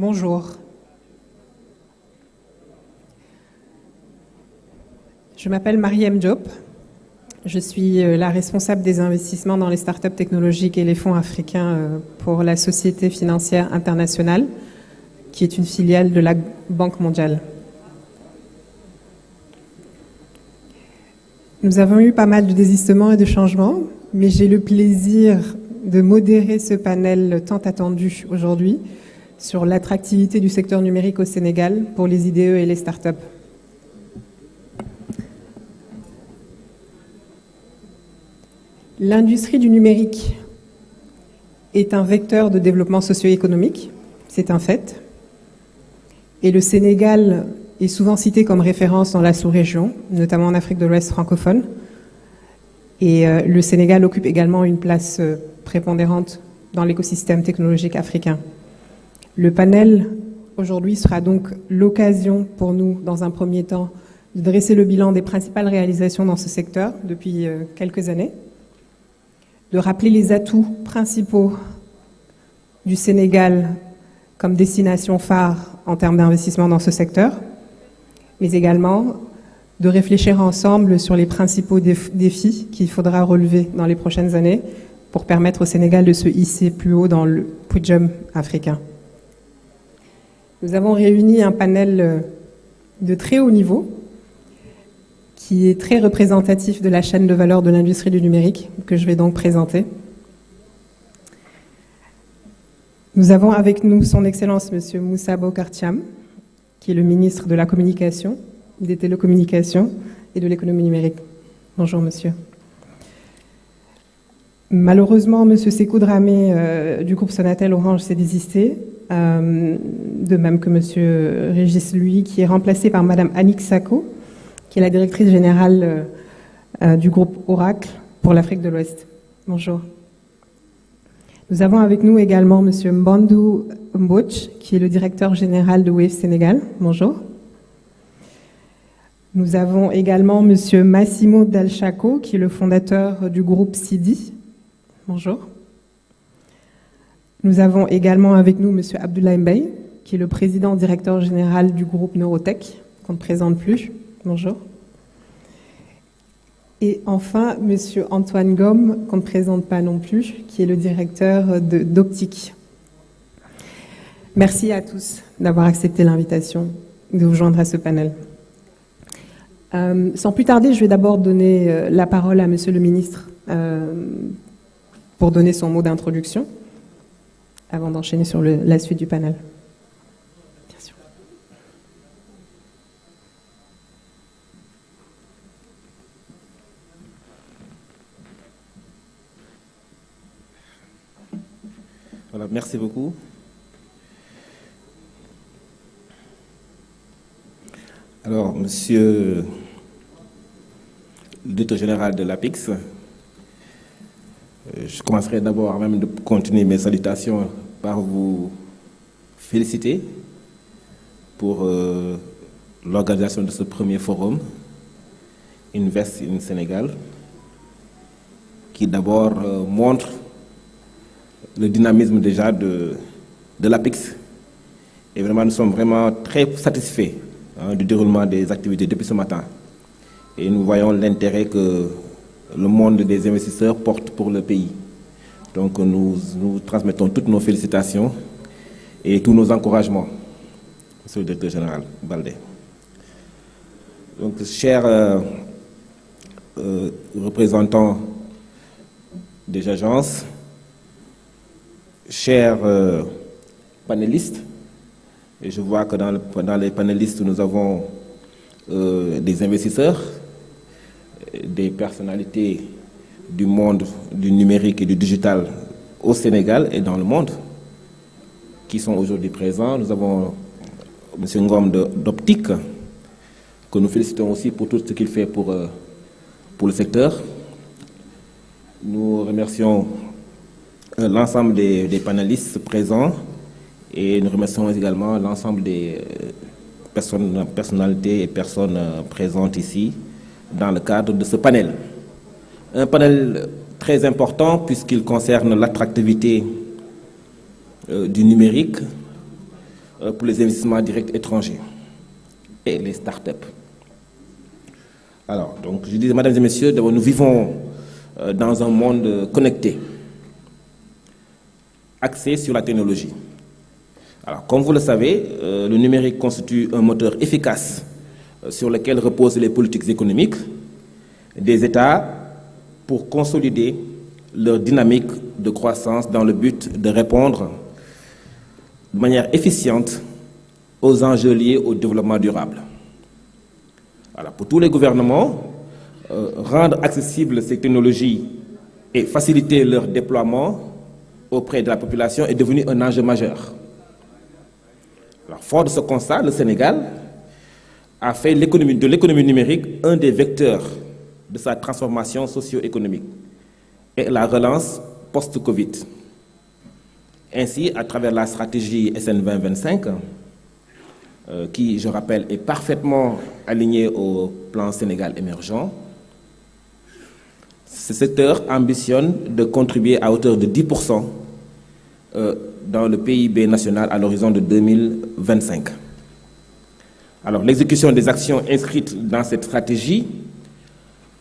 Bonjour. Je m'appelle Mariam Diop. Je suis la responsable des investissements dans les startups technologiques et les fonds africains pour la Société financière internationale, qui est une filiale de la Banque mondiale. Nous avons eu pas mal de désistements et de changements, mais j'ai le plaisir de modérer ce panel tant attendu aujourd'hui sur l'attractivité du secteur numérique au Sénégal pour les IDE et les startups. L'industrie du numérique est un vecteur de développement socio-économique, c'est un fait. Et le Sénégal est souvent cité comme référence dans la sous-région, notamment en Afrique de l'Ouest francophone. Et le Sénégal occupe également une place prépondérante dans l'écosystème technologique africain. Le panel aujourd'hui sera donc l'occasion pour nous, dans un premier temps, de dresser le bilan des principales réalisations dans ce secteur depuis quelques années, de rappeler les atouts principaux du Sénégal comme destination phare en termes d'investissement dans ce secteur, mais également de réfléchir ensemble sur les principaux défis qu'il faudra relever dans les prochaines années pour permettre au Sénégal de se hisser plus haut dans le podium africain. Nous avons réuni un panel de très haut niveau qui est très représentatif de la chaîne de valeur de l'industrie du numérique, que je vais donc présenter. Nous avons avec nous son Excellence M. Moussa Bocar Thiam, qui est le ministre de la Communication, des Télécommunications et de l'Économie numérique. Bonjour, monsieur. Malheureusement, M. Sékou Dramé du groupe Sonatel Orange s'est désisté, de même que M. Régis Louis, qui est remplacé par Mme Annick Sako, qui est la directrice générale du groupe Oracle pour l'Afrique de l'Ouest. Bonjour. Nous avons avec nous également M. Mbandou Mbouch, qui est le directeur général de Wave Sénégal. Bonjour. Nous avons également M. Massimo Dalchaco, qui est le fondateur du groupe Sidi. Bonjour. Nous avons également avec nous M. Abdoulaye Mbaye, qui est le président directeur général du groupe Neurotech, qu'on ne présente plus. Bonjour. Et enfin, M. Antoine Gomme, qu'on ne présente pas non plus, qui est le directeur d'Optique. Merci à tous d'avoir accepté l'invitation de vous joindre à ce panel. Sans plus tarder, je vais d'abord donner la parole à M. le ministre pour donner son mot d'introduction, avant d'enchaîner sur la suite du panel. Voilà, merci beaucoup. Alors, monsieur le directeur général de l'APIX, je commencerai d'abord, même de continuer mes salutations, par vous féliciter pour l'organisation de ce premier forum, Invest in Sénégal, qui d'abord montre le dynamisme déjà de l'APIX. Et vraiment, nous sommes vraiment très satisfaits du déroulement des activités depuis ce matin. Et nous voyons l'intérêt que le monde des investisseurs porte pour le pays. Donc nous transmettons toutes nos félicitations et tous nos encouragements, Monsieur le directeur général Baldé. Donc, chers représentants des agences, chers panélistes, et je vois que dans les panélistes, nous avons des investisseurs, des personnalités du monde du numérique et du digital au Sénégal et dans le monde qui sont aujourd'hui présents. Nous avons M. Ngom d'Optique, que nous félicitons aussi pour tout ce qu'il fait pour le secteur. Nous remercions l'ensemble des panélistes présents et nous remercions également l'ensemble des personnalités et personnes présentes ici dans le cadre de ce panel. Un panel très important puisqu'il concerne l'attractivité du numérique pour les investissements directs étrangers et les start-up. Alors, donc, je disais, mesdames et messieurs, d'abord, nous vivons dans un monde connecté, axé sur la technologie. Alors, comme vous le savez, le numérique constitue un moteur efficace sur lequel reposent les politiques économiques des États pour consolider leur dynamique de croissance dans le but de répondre de manière efficiente aux enjeux liés au développement durable. Alors, pour tous les gouvernements, rendre accessibles ces technologies et faciliter leur déploiement auprès de la population est devenu un enjeu majeur. Alors, fort de ce constat, le Sénégal a fait de l'économie numérique un des vecteurs de sa transformation socio-économique et la relance post-Covid. Ainsi, à travers la stratégie SN 2025, qui, je rappelle, est parfaitement alignée au plan Sénégal émergent, ce secteur ambitionne de contribuer à hauteur de 10% dans le PIB national à l'horizon de 2025. Alors, l'exécution des actions inscrites dans cette stratégie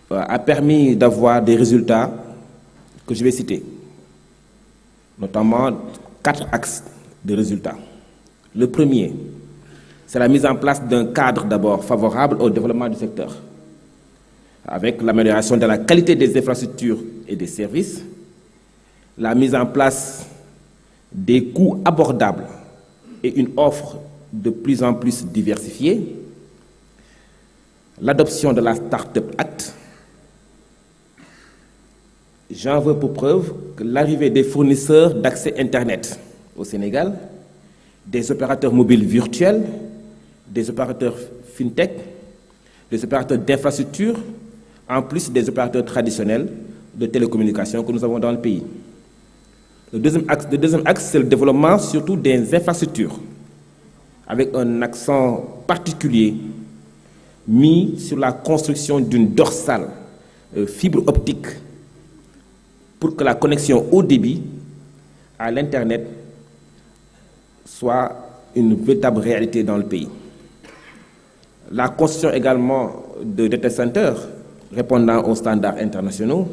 a permis d'avoir des résultats que je vais citer, notamment 4 axes de résultats. Le premier, c'est la mise en place d'un cadre d'abord favorable au développement du secteur, avec l'amélioration de la qualité des infrastructures et des services, la mise en place des coûts abordables et une offre de plus en plus diversifiée, l'adoption de la Startup Act. J'en veux pour preuve que l'arrivée des fournisseurs d'accès Internet au Sénégal, des opérateurs mobiles virtuels, des opérateurs FinTech, des opérateurs d'infrastructures, en plus des opérateurs traditionnels de télécommunications que nous avons dans le pays. Le deuxième axe, c'est le développement surtout des infrastructures, avec un accent particulier mis sur la construction d'une dorsale fibre optique pour que la connexion haut débit à l'Internet soit une véritable réalité dans le pays. La construction également de data centers répondant aux standards internationaux,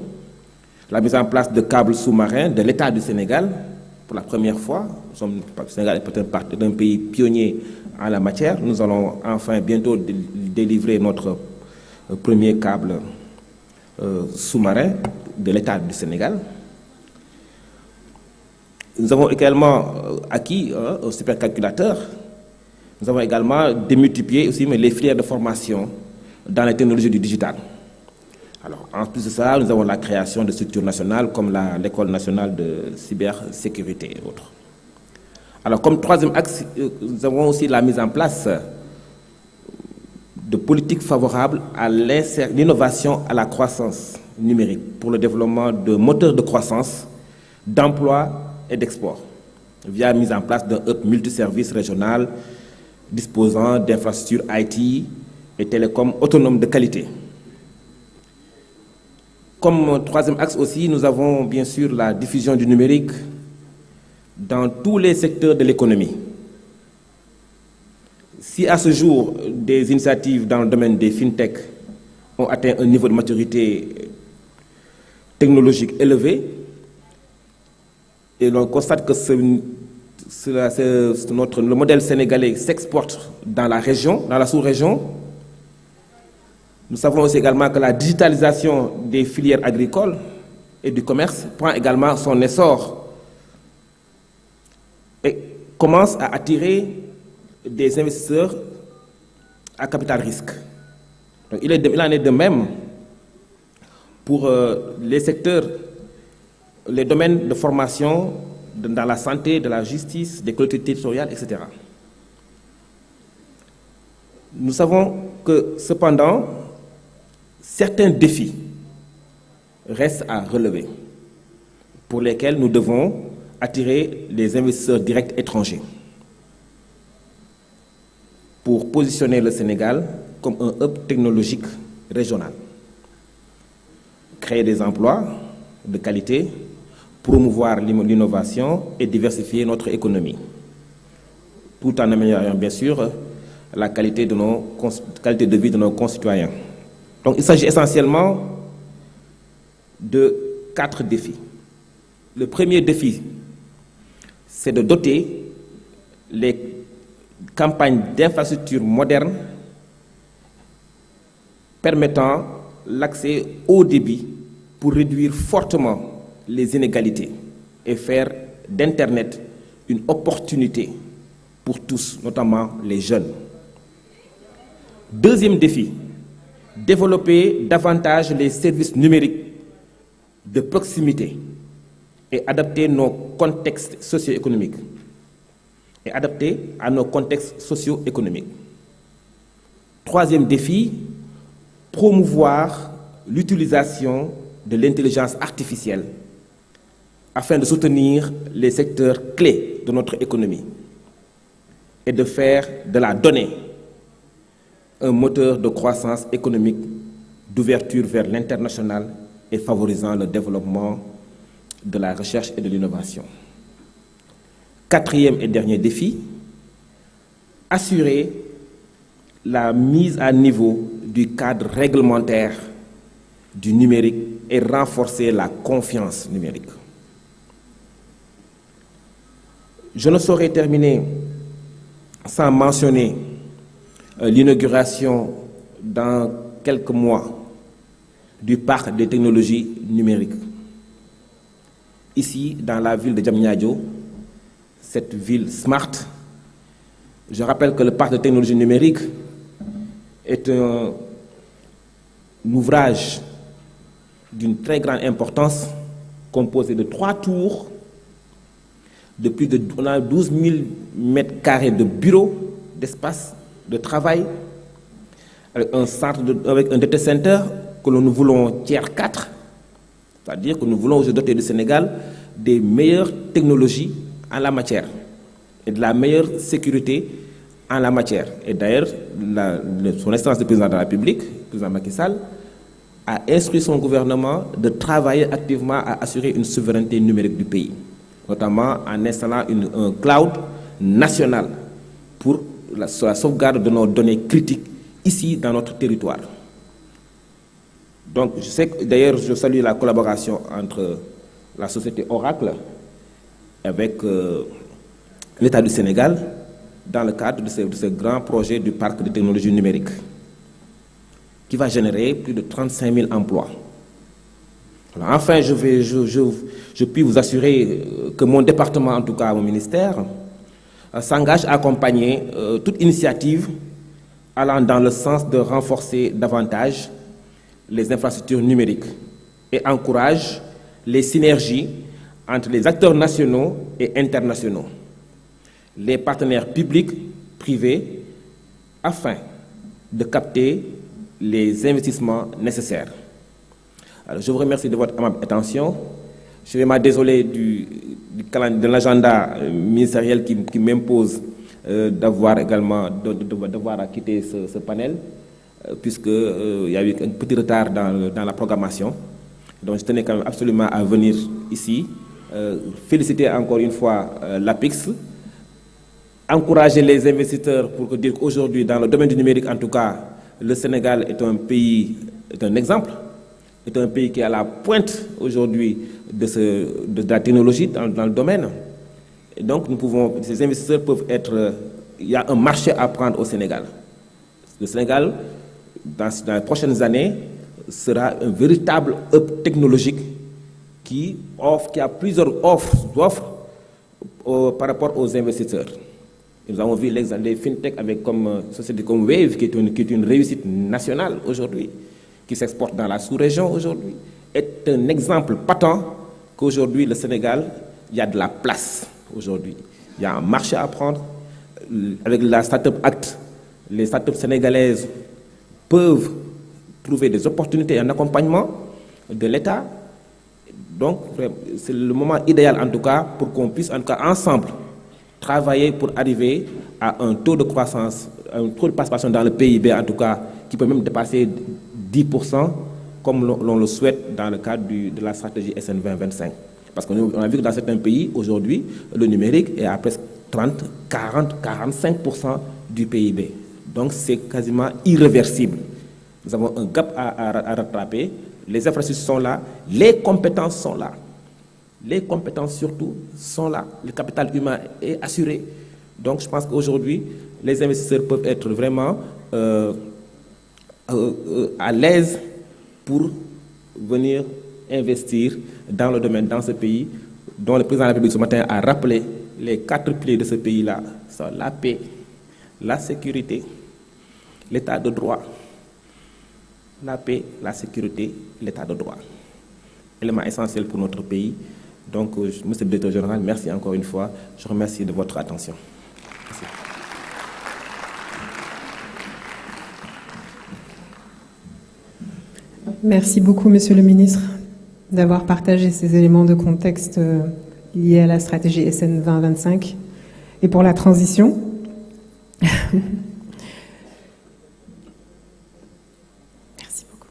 la mise en place de câbles sous-marins de l'État du Sénégal pour la première fois. Le Sénégal est peut-être un pays pionnier en la matière. Nous allons enfin bientôt délivrer notre premier câble sous-marin de l'État du Sénégal. Nous avons également acquis un supercalculateur. Nous avons également démultiplié aussi les filières de formation dans les technologies du digital. Alors, en plus de ça, nous avons la création de structures nationales comme l'École nationale de cybersécurité et autres. Alors, comme troisième axe, nous avons aussi la mise en place de politiques favorables à l'innovation, à la croissance numérique pour le développement de moteurs de croissance, d'emploi et d'export, via la mise en place d'un hub multiservice régional disposant d'infrastructures IT et télécom autonomes de qualité. Comme troisième axe aussi, nous avons bien sûr la diffusion du numérique dans tous les secteurs de l'économie. Si à ce jour, des initiatives dans le domaine des FinTech ont atteint un niveau de maturité technologique élevé, et l'on constate que le modèle sénégalais s'exporte dans la région, dans la sous-région. Nous savons aussi également que la digitalisation des filières agricoles et du commerce prend également son essor et commence à attirer des investisseurs à capital risque. Donc, il en est de même pour les secteurs, les domaines de formation dans la santé, de la justice, des collectivités territoriales, etc. Nous savons que, cependant, certains défis restent à relever, pour lesquels nous devons attirer les investisseurs directs étrangers, pour positionner le Sénégal comme un hub technologique régional, créer des emplois de qualité, promouvoir l'innovation et diversifier notre économie. tout en améliorant bien sûr la qualité de vie de nos concitoyens. Donc il s'agit essentiellement de 4 défis. Le premier défi, c'est de doter les campagnes d'infrastructures modernes permettant l'accès au débit pour réduire fortement les inégalités et faire d'Internet une opportunité pour tous, notamment les jeunes. Deuxième défi, développer davantage les services numériques de proximité et adapter nos contextes socio-économiques. Troisième défi, promouvoir l'utilisation de l'intelligence artificielle afin de soutenir les secteurs clés de notre économie et de faire de la donnée un moteur de croissance économique, d'ouverture vers l'international et favorisant le développement de la recherche et de l'innovation. Quatrième et dernier défi, assurer la mise à niveau du cadre réglementaire du numérique et renforcer la confiance numérique. Je ne saurais terminer sans mentionner l'inauguration dans quelques mois du parc des technologies numériques. Ici, dans la ville de Diamniadio, cette ville smart, je rappelle que le parc de technologies numériques est un ouvrage d'une très grande importance, composé de 3 tours, de plus de 12 000 mètres carrés de bureaux, d'espace de travail, avec avec un data center que nous voulons tiers 4, c'est-à-dire que nous voulons aujourd'hui doter du Sénégal des meilleures technologies en la matière et de la meilleure sécurité en la matière. Et d'ailleurs, son Excellence le Président de la République, le président Macky Sall, a instruit son gouvernement de travailler activement à assurer une souveraineté numérique du pays, notamment en installant un cloud national pour la sauvegarde de nos données critiques ici dans notre territoire. Donc, je sais que d'ailleurs, je salue la collaboration entre la société Oracle avec l'État du Sénégal dans le cadre de ce grand projet du parc de technologies numériques qui va générer plus de 35 000 emplois. Alors, enfin, je puis vous assurer que mon département, en tout cas mon ministère, s'engage à accompagner toute initiative allant dans le sens de renforcer davantage les infrastructures numériques et encourage les synergies entre les acteurs nationaux et internationaux, les partenaires publics, privés, afin de capter les investissements nécessaires. Alors, je vous remercie de votre amable attention. Je vais me désoler de l'agenda ministériel qui m'impose d'avoir également devoir quitter ce panel, puisqu'il y a eu un petit retard dans la programmation. Donc je tenais quand même absolument à venir ici, féliciter encore une fois l'APIX, encourager les investisseurs pour dire qu'aujourd'hui, dans le domaine du numérique en tout cas, le Sénégal est un pays, est un exemple, est un pays qui est à la pointe aujourd'hui de la technologie dans le domaine. Et donc, ces investisseurs peuvent être... il y a un marché à prendre au Sénégal. Le Sénégal, dans les prochaines années, sera un véritable hub technologique qui a plusieurs offres par rapport aux investisseurs. Et nous avons vu l'exemple des FinTech avec comme société comme Wave, qui est une réussite nationale aujourd'hui, qui s'exporte dans la sous-région aujourd'hui, est un exemple patent qu'aujourd'hui, le Sénégal, il y a de la place aujourd'hui. Il y a un marché à prendre. Avec la Startup Act, les startups sénégalaises peuvent trouver des opportunités et un accompagnement de l'État. Donc, c'est le moment idéal, en tout cas, pour qu'on puisse, en tout cas, ensemble, travailler pour arriver à un taux de croissance, un taux de participation dans le PIB, en tout cas, qui peut même dépasser 10%, comme l'on le souhaite dans le cadre de la stratégie SN 2025. Parce qu'on a vu que dans certains pays, aujourd'hui, le numérique est à presque 30, 40, 45% du PIB. Donc c'est quasiment irréversible. Nous avons un gap à rattraper. Les infrastructures sont là, les compétences sont là. Les compétences surtout sont là. Le capital humain est assuré. Donc je pense qu'aujourd'hui, les investisseurs peuvent être vraiment à l'aise pour venir investir dans le domaine, dans ce pays, dont le président de la République ce matin a rappelé les 4 piliers de ce pays-là sont la paix, la sécurité, l'état de droit. La paix, la sécurité, l'état de droit. Élément essentiel pour notre pays. Donc, monsieur le directeur général, merci encore une fois. Je remercie de votre attention. Merci. Merci beaucoup, monsieur le ministre, d'avoir partagé ces éléments de contexte liés à la stratégie SN 2025 et pour la transition. Merci beaucoup.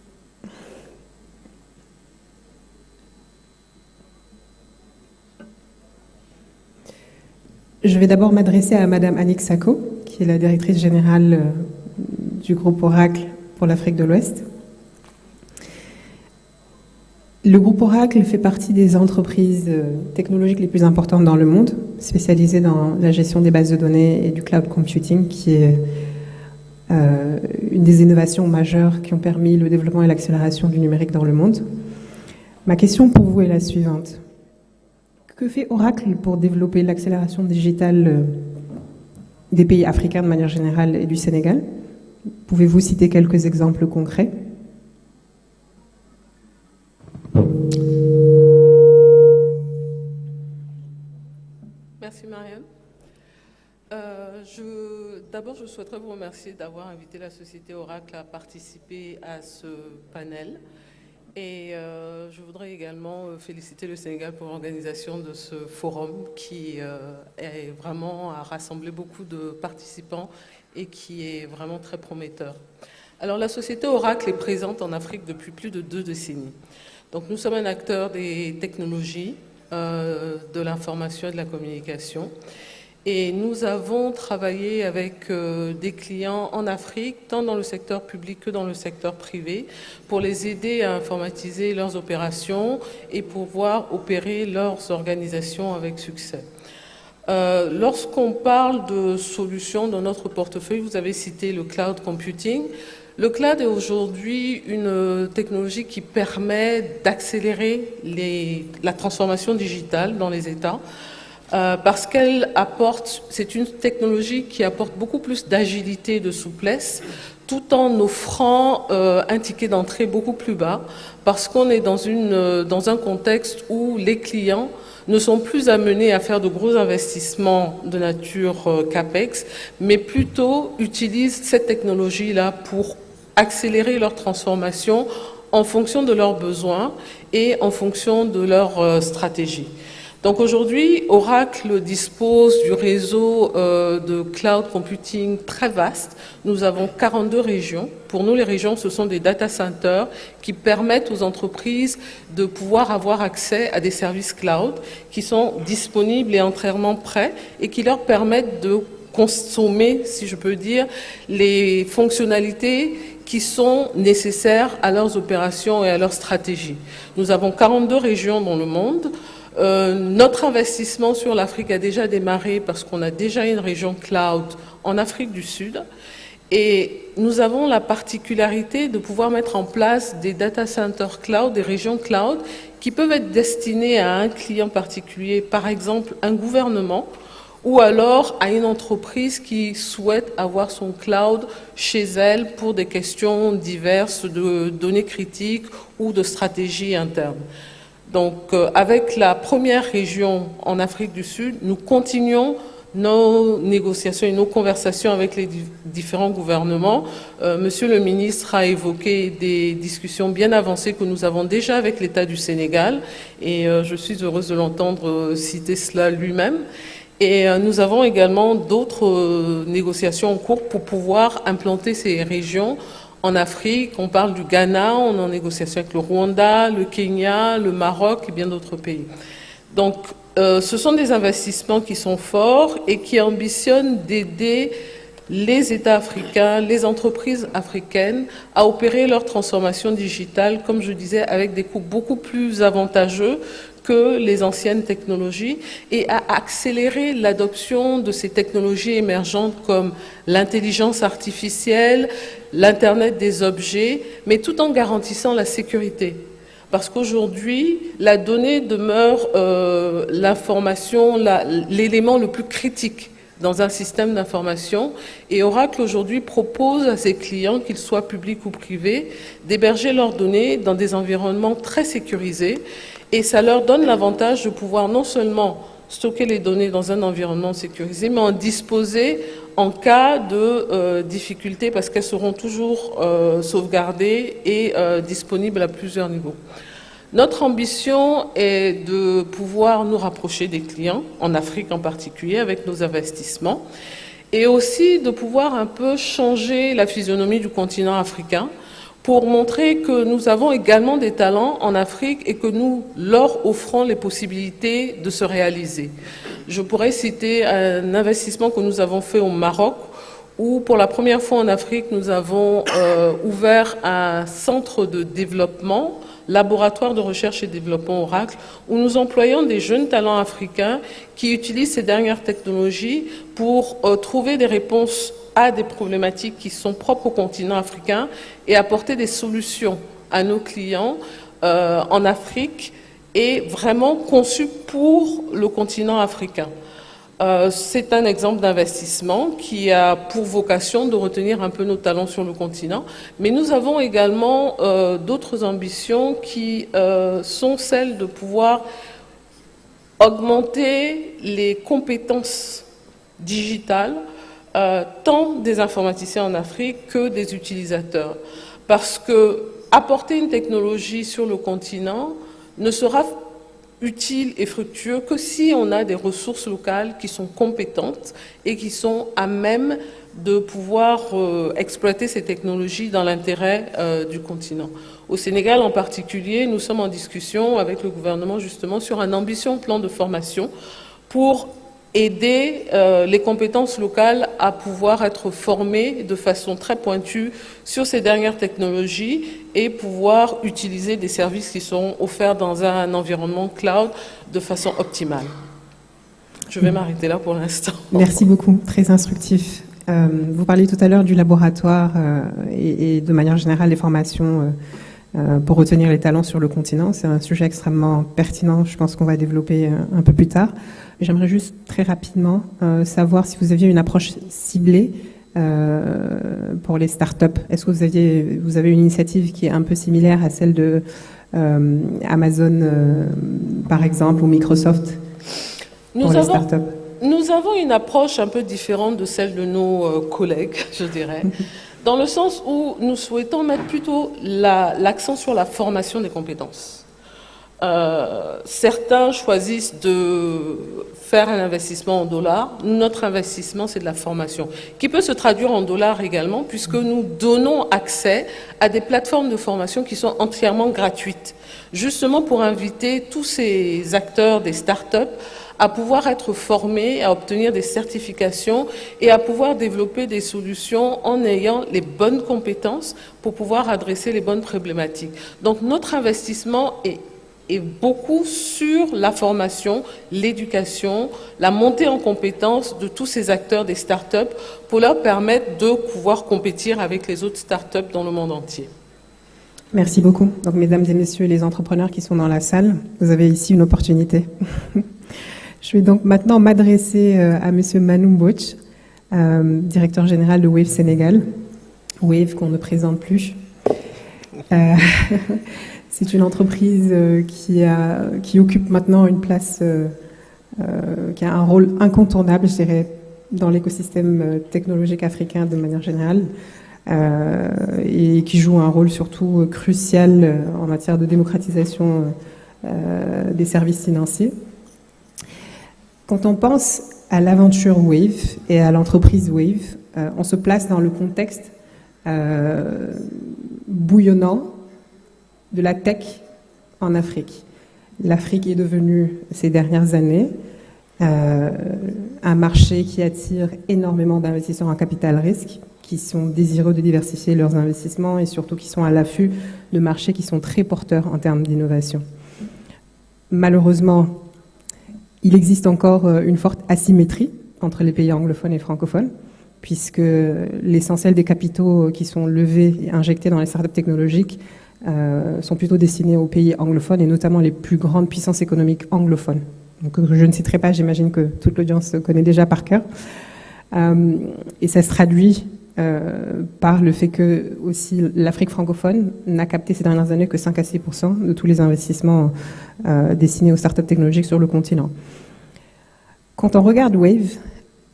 Je vais d'abord m'adresser à madame Annick Sacco, qui est la directrice générale du groupe Oracle pour l'Afrique de l'Ouest. Le groupe Oracle fait partie des entreprises technologiques les plus importantes dans le monde, spécialisées dans la gestion des bases de données et du cloud computing, qui est une des innovations majeures qui ont permis le développement et l'accélération du numérique dans le monde. Ma question pour vous est la suivante. Que fait Oracle pour développer l'accélération digitale des pays africains de manière générale et du Sénégal? Pouvez-vous citer quelques exemples concrets? Merci Marianne. D'abord, je souhaiterais vous remercier d'avoir invité la société Oracle à participer à ce panel. Et je voudrais également féliciter le Sénégal pour l'organisation de ce forum qui est vraiment a rassemblé beaucoup de participants et qui est vraiment très prometteur. Alors la société Oracle est présente en Afrique depuis plus de 2 décennies. Donc nous sommes un acteur des technologies, de l'information et de la communication. Et nous avons travaillé avec des clients en Afrique, tant dans le secteur public que dans le secteur privé, pour les aider à informatiser leurs opérations et pouvoir opérer leurs organisations avec succès. Lorsqu'on parle de solutions dans notre portefeuille, vous avez cité le cloud computing. Le cloud est aujourd'hui une technologie qui permet d'accélérer la transformation digitale dans les États. Parce qu'elle apporte, c'est une technologie qui apporte beaucoup plus d'agilité et de souplesse, tout en offrant un ticket d'entrée beaucoup plus bas, parce qu'on est dans un contexte où les clients ne sont plus amenés à faire de gros investissements de nature CAPEX, mais plutôt utilisent cette technologie-là pour accélérer leur transformation en fonction de leurs besoins et en fonction de leur stratégie. Donc aujourd'hui, Oracle dispose du réseau de cloud computing très vaste. Nous avons 42 régions. Pour nous, les régions, ce sont des data centers qui permettent aux entreprises de pouvoir avoir accès à des services cloud qui sont disponibles et entièrement prêts et qui leur permettent de consommer, si je peux dire, les fonctionnalités qui sont nécessaires à leurs opérations et à leur stratégie. Nous avons 42 régions dans le monde. Notre investissement sur l'Afrique a déjà démarré parce qu'on a déjà une région cloud en Afrique du Sud et nous avons la particularité de pouvoir mettre en place des data centers cloud, des régions cloud qui peuvent être destinées à un client particulier, par exemple un gouvernement ou alors à une entreprise qui souhaite avoir son cloud chez elle pour des questions diverses de données critiques ou de stratégie interne. Donc, avec la première région en Afrique du Sud, nous continuons nos négociations et nos conversations avec les différents gouvernements. Monsieur le ministre a évoqué des discussions bien avancées que nous avons déjà avec l'État du Sénégal et je suis heureuse de l'entendre citer cela lui-même. Et nous avons également d'autres négociations en cours pour pouvoir implanter ces régions en Afrique. On parle du Ghana, on est en négociation avec le Rwanda, le Kenya, le Maroc et bien d'autres pays. Donc, ce sont des investissements qui sont forts et qui ambitionnent d'aider les États africains, les entreprises africaines à opérer leur transformation digitale, comme je disais, avec des coûts beaucoup plus avantageux que les anciennes technologies et à accélérer l'adoption de ces technologies émergentes comme l'intelligence artificielle, l'Internet des objets, mais tout en garantissant la sécurité. Parce qu'aujourd'hui, la donnée demeure l'information, l'élément le plus critique dans un système d'information. Et Oracle aujourd'hui propose à ses clients, qu'ils soient publics ou privés, d'héberger leurs données dans des environnements très sécurisés. Et ça leur donne l'avantage de pouvoir non seulement stocker les données dans un environnement sécurisé, mais en disposer en cas de difficulté, parce qu'elles seront toujours sauvegardées et disponibles à plusieurs niveaux. Notre ambition est de pouvoir nous rapprocher des clients, en Afrique en particulier, avec nos investissements, et aussi de pouvoir un peu changer la physionomie du continent africain pour montrer que nous avons également des talents en Afrique et que nous leur offrons les possibilités de se réaliser. Je pourrais citer un investissement que nous avons fait au Maroc, où pour la première fois en Afrique, nous avons ouvert un centre de développement, laboratoire de recherche et développement Oracle, où nous employons des jeunes talents africains qui utilisent ces dernières technologies pour trouver des réponses à des problématiques qui sont propres au continent africain et apporter des solutions à nos clients en Afrique et vraiment conçues pour le continent africain. C'est un exemple d'investissement qui a pour vocation de retenir un peu nos talents sur le continent, mais nous avons également d'autres ambitions qui sont celles de pouvoir augmenter les compétences digitales tant des informaticiens en Afrique que des utilisateurs. Parce que apporter une technologie sur le continent ne sera utile et fructueux que si on a des ressources locales qui sont compétentes et qui sont à même de pouvoir exploiter ces technologies dans l'intérêt du continent. Au Sénégal en particulier, nous sommes en discussion avec le gouvernement justement sur un ambitieux plan de formation pour aider les compétences locales à pouvoir être formées de façon très pointue sur ces dernières technologies et pouvoir utiliser des services qui sont offerts dans un environnement cloud de façon optimale. Je vais m'arrêter là pour l'instant. Merci beaucoup, très instructif. Vous parliez tout à l'heure du laboratoire et de manière générale des formations pour retenir les talents sur le continent. C'est un sujet extrêmement pertinent, je pense qu'on va développer un peu plus tard. J'aimerais juste très rapidement savoir si vous aviez une approche ciblée pour les startups. Est-ce que vous avez une initiative qui est un peu similaire à celle de Amazon, par exemple, ou Microsoft pour les startups? Nous avons une approche un peu différente de celle de nos collègues, je dirais, dans le sens où nous souhaitons mettre plutôt l'accent sur la formation des compétences. Certains choisissent de faire un investissement en dollars. Notre investissement, c'est de la formation, qui peut se traduire en dollars également, puisque nous donnons accès à des plateformes de formation qui sont entièrement gratuites, justement pour inviter tous ces acteurs des startups à pouvoir être formés, à obtenir des certifications et à pouvoir développer des solutions en ayant les bonnes compétences pour pouvoir adresser les bonnes problématiques. Donc notre investissement est beaucoup sur la formation, l'éducation, la montée en compétences de tous ces acteurs des startups pour leur permettre de pouvoir compétir avec les autres startups dans le monde entier. Merci beaucoup. Donc, mesdames et messieurs les entrepreneurs qui sont dans la salle, vous avez ici une opportunité. Je vais donc maintenant m'adresser à monsieur Manu Mbouch, directeur général de Wave Sénégal. Wave qu'on ne présente plus. C'est une entreprise qui occupe maintenant une place, qui a un rôle incontournable, je dirais, dans l'écosystème technologique africain de manière générale, et qui joue un rôle surtout crucial en matière de démocratisation des services financiers. Quand on pense à l'aventure Wave et à l'entreprise Wave, on se place dans le contexte bouillonnant de la tech en Afrique. L'Afrique est devenue, ces dernières années, un marché qui attire énormément d'investisseurs en capital risque, qui sont désireux de diversifier leurs investissements et surtout qui sont à l'affût de marchés qui sont très porteurs en termes d'innovation. Malheureusement, il existe encore une forte asymétrie entre les pays anglophones et francophones, puisque l'essentiel des capitaux qui sont levés et injectés dans les startups technologiques sont plutôt destinés aux pays anglophones et notamment les plus grandes puissances économiques anglophones. Donc, je ne citerai pas, j'imagine que toute l'audience connaît déjà par cœur. Et ça se traduit par le fait que aussi l'Afrique francophone n'a capté ces dernières années que 5 à 6% de tous les investissements destinés aux startups technologiques sur le continent. Quand on regarde Wave,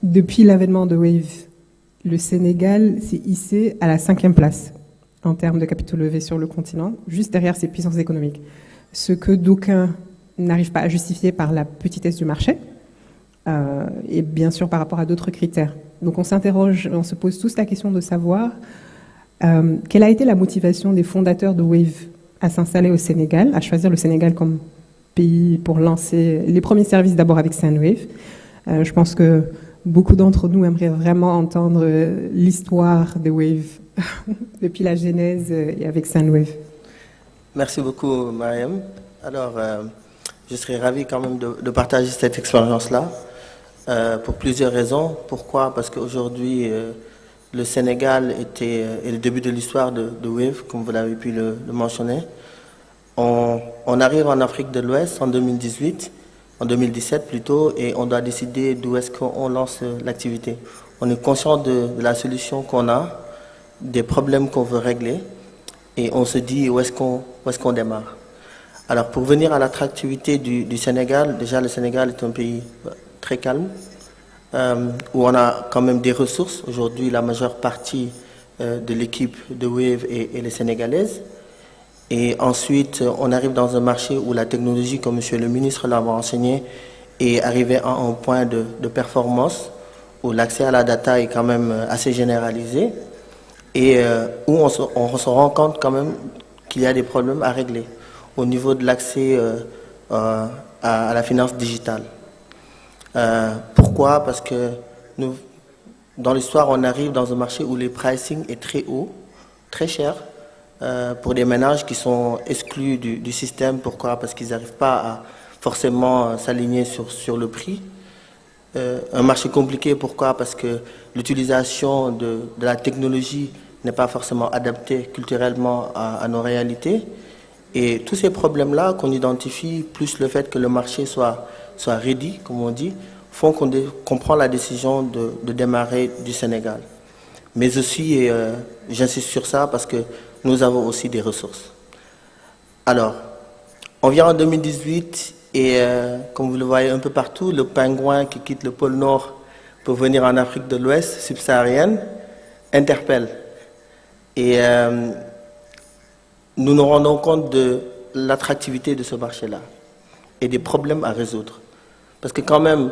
depuis l'avènement de Wave, le Sénégal s'est hissé à la 5e place en termes de capitaux levés sur le continent, juste derrière ses puissances économiques. Ce que d'aucuns n'arrivent pas à justifier par la petitesse du marché, et bien sûr par rapport à d'autres critères. Donc on s'interroge, on se pose tous la question de savoir quelle a été la motivation des fondateurs de Wave à s'installer au Sénégal, à choisir le Sénégal comme pays pour lancer les premiers services d'abord avec Sandwave. Je pense que beaucoup d'entre nous aimeraient vraiment entendre l'histoire de Wave depuis la genèse et avec Sandwave. Merci beaucoup, Mariam. Alors, je serais ravi quand même de partager cette expérience-là pour plusieurs raisons. Pourquoi? Parce qu'aujourd'hui, le Sénégal est le début de l'histoire de Wave, comme vous l'avez pu le mentionner. On arrive en Afrique de l'Ouest en 2018, en 2017 plutôt, et on doit décider d'où est-ce qu'on lance l'activité. On est conscient de la solution qu'on a, des problèmes qu'on veut régler, et on se dit où est-ce qu'on démarre. Alors pour venir à l'attractivité du Sénégal, déjà le Sénégal est un pays très calme, où on a quand même des ressources. Aujourd'hui, la majeure partie de l'équipe de Wave est les Sénégalaises. Et ensuite, on arrive dans un marché où la technologie, comme Monsieur le ministre l'a enseigné, est arrivée à un point de performance, où l'accès à la data est quand même assez généralisé, et où on se rend compte quand même qu'il y a des problèmes à régler au niveau de l'accès à la finance digitale. Pourquoi? Parce que nous, dans l'histoire, on arrive dans un marché où le pricing est très haut, très cher, pour des ménages qui sont exclus du système. Pourquoi? Parce qu'ils n'arrivent pas à forcément s'aligner sur le prix. Un marché compliqué, pourquoi? Parce que l'utilisation de la technologie n'est pas forcément adaptée culturellement à nos réalités. Et tous ces problèmes-là qu'on identifie, plus le fait que le marché soit ready, comme on dit, font qu'on prend la décision de démarrer du Sénégal. Mais aussi, et j'insiste sur ça parce que nous avons aussi des ressources. Alors, on vient en 2018 et comme vous le voyez un peu partout, le pingouin qui quitte le pôle Nord pour venir en Afrique de l'Ouest subsaharienne interpelle. Et nous nous rendons compte de l'attractivité de ce marché-là et des problèmes à résoudre. Parce que quand même,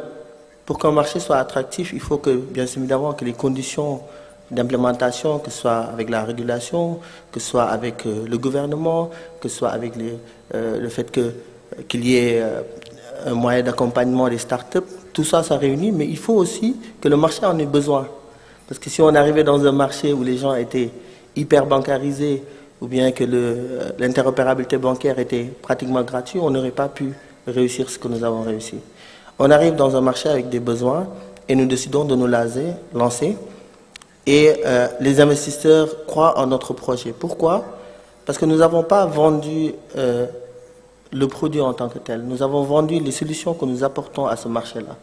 pour qu'un marché soit attractif, il faut que, bien évidemment, que les conditions d'implémentation, que ce soit avec la régulation, que ce soit avec le gouvernement, que ce soit avec le fait qu'il y ait un moyen d'accompagnement des startups, tout ça, ça réunit, mais il faut aussi que le marché en ait besoin. Parce que si on arrivait dans un marché où les gens étaient hyper bancarisés, ou bien que l'interopérabilité bancaire était pratiquement gratuite, on n'aurait pas pu réussir ce que nous avons réussi. On arrive dans un marché avec des besoins et nous décidons de nous lancer. Et les investisseurs croient en notre projet. Pourquoi? Parce que nous n'avons pas vendu le produit en tant que tel. Nous avons vendu les solutions que nous apportons à ce marché-là.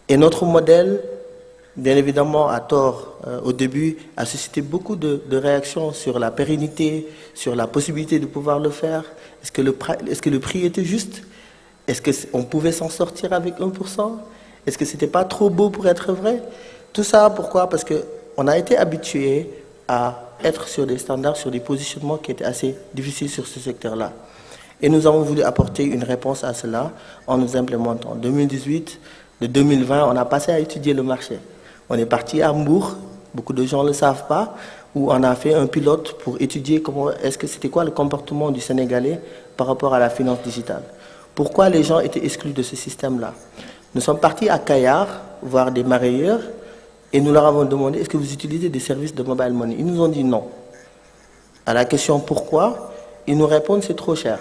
Et notre modèle, bien évidemment, à tort, au début, a suscité beaucoup de réactions sur la pérennité, sur la possibilité de pouvoir le faire. Est-ce que le prix était juste? Est-ce qu'on pouvait s'en sortir avec 1%? Est-ce que ce n'était pas trop beau pour être vrai? Tout ça, pourquoi? Parce qu'on a été habitué à être sur des standards, sur des positionnements qui étaient assez difficiles sur ce secteur-là. Et nous avons voulu apporter une réponse à cela en nous implémentant. En 2018, de 2020, on a passé à étudier le marché. On est parti à Hambourg, beaucoup de gens ne le savent pas, où on a fait un pilote pour étudier c'était quoi le comportement du Sénégalais par rapport à la finance digitale. pourquoi les gens étaient exclus de ce système-là. Nous sommes partis à Kayar, voir des marailleurs, et nous leur avons demandé, est-ce que vous utilisez des services de mobile money? Ils nous ont dit non. À la question pourquoi, ils nous répondent c'est trop cher.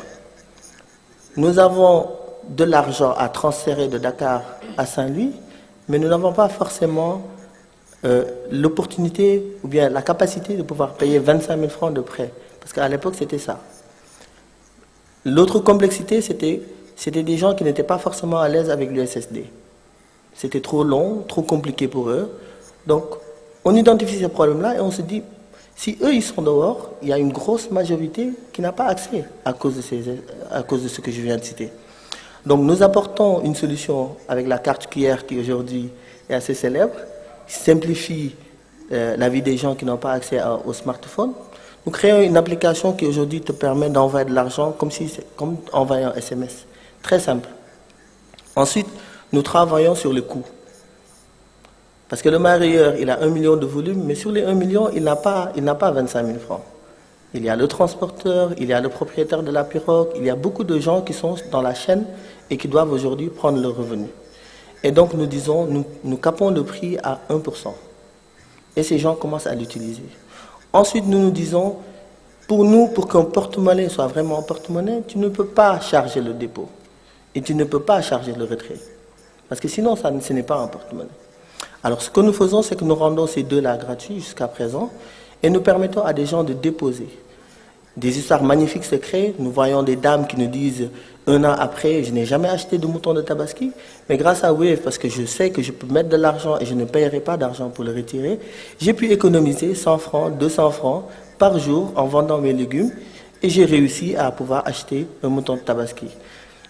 Nous avons de l'argent à transférer de Dakar à Saint-Louis, mais nous n'avons pas forcément l'opportunité ou bien la capacité de pouvoir payer 25 000 francs de prêt. Parce qu'à l'époque, c'était ça. L'autre complexité, c'était des gens qui n'étaient pas forcément à l'aise avec l'USSD. C'était trop long, trop compliqué pour eux. Donc, on identifie ces problèmes-là et on se dit, si eux, ils sont dehors, il y a une grosse majorité qui n'a pas accès à cause de ce que je viens de citer. Donc, nous apportons une solution avec la carte QR qui aujourd'hui est assez célèbre, qui simplifie la vie des gens qui n'ont pas accès au smartphone. Nous créons une application qui aujourd'hui te permet d'envoyer de l'argent comme envoyer un SMS. Très simple. Ensuite, nous travaillons sur les coûts. Parce que le marailleur, il a 1 million de volume, mais sur les 1 million, il n'a pas 25 000 francs. Il y a le transporteur, il y a le propriétaire de la pirogue, il y a beaucoup de gens qui sont dans la chaîne et qui doivent aujourd'hui prendre leur revenu. Et donc nous disons, nous capons le prix à 1%. Et ces gens commencent à l'utiliser. Ensuite, nous nous disons, pour qu'un porte-monnaie soit vraiment un porte-monnaie, tu ne peux pas charger le dépôt. Et tu ne peux pas charger le retrait. Parce que sinon, ce n'est pas un porte-monnaie. Alors, ce que nous faisons, c'est que nous rendons ces deux-là gratuits jusqu'à présent et nous permettons à des gens de déposer. Des histoires magnifiques se créent. Nous voyons des dames qui nous disent, 1 an après, je n'ai jamais acheté de mouton de Tabaski, mais grâce à Wave, parce que je sais que je peux mettre de l'argent et je ne paierai pas d'argent pour le retirer, j'ai pu économiser 100 francs, 200 francs par jour en vendant mes légumes et j'ai réussi à pouvoir acheter un mouton de Tabaski.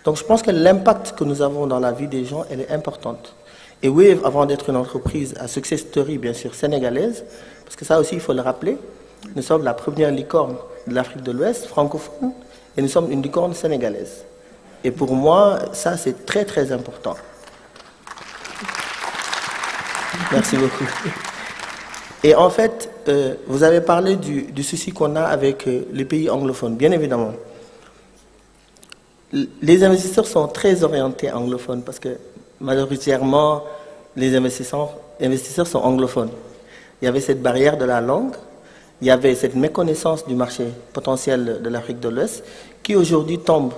Donc, je pense que l'impact que nous avons dans la vie des gens, elle est importante. Et Wave, avant d'être une entreprise à success story, bien sûr, sénégalaise, parce que ça aussi, il faut le rappeler, nous sommes la première licorne de l'Afrique de l'Ouest, francophone, et nous sommes une licorne sénégalaise. Et pour moi, ça, c'est très, très important. Merci beaucoup. Et en fait, vous avez parlé du souci qu'on a avec les pays anglophones, bien évidemment. Les investisseurs sont très orientés anglophones parce que majoritairement, les investisseurs sont anglophones. Il y avait cette barrière de la langue, il y avait cette méconnaissance du marché potentiel de l'Afrique de l'Ouest qui aujourd'hui tombe.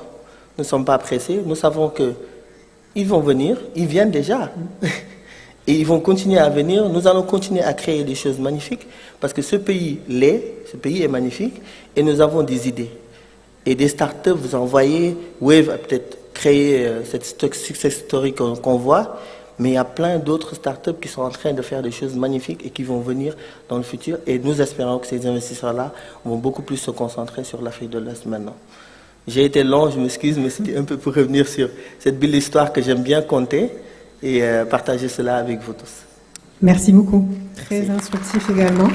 Nous ne sommes pas pressés, nous savons qu'ils vont venir, ils viennent déjà. Et ils vont continuer à venir, nous allons continuer à créer des choses magnifiques parce que ce pays est magnifique et nous avons des idées. Et des startups, vous en voyez, Wave a peut-être créé cette success story qu'on voit, mais il y a plein d'autres startups qui sont en train de faire des choses magnifiques et qui vont venir dans le futur. Et nous espérons que ces investisseurs-là vont beaucoup plus se concentrer sur l'Afrique de l'Ouest maintenant. J'ai été long, je m'excuse, mais c'était un peu pour revenir sur cette belle histoire que j'aime bien conter et partager cela avec vous tous. Merci beaucoup. Très instructif également.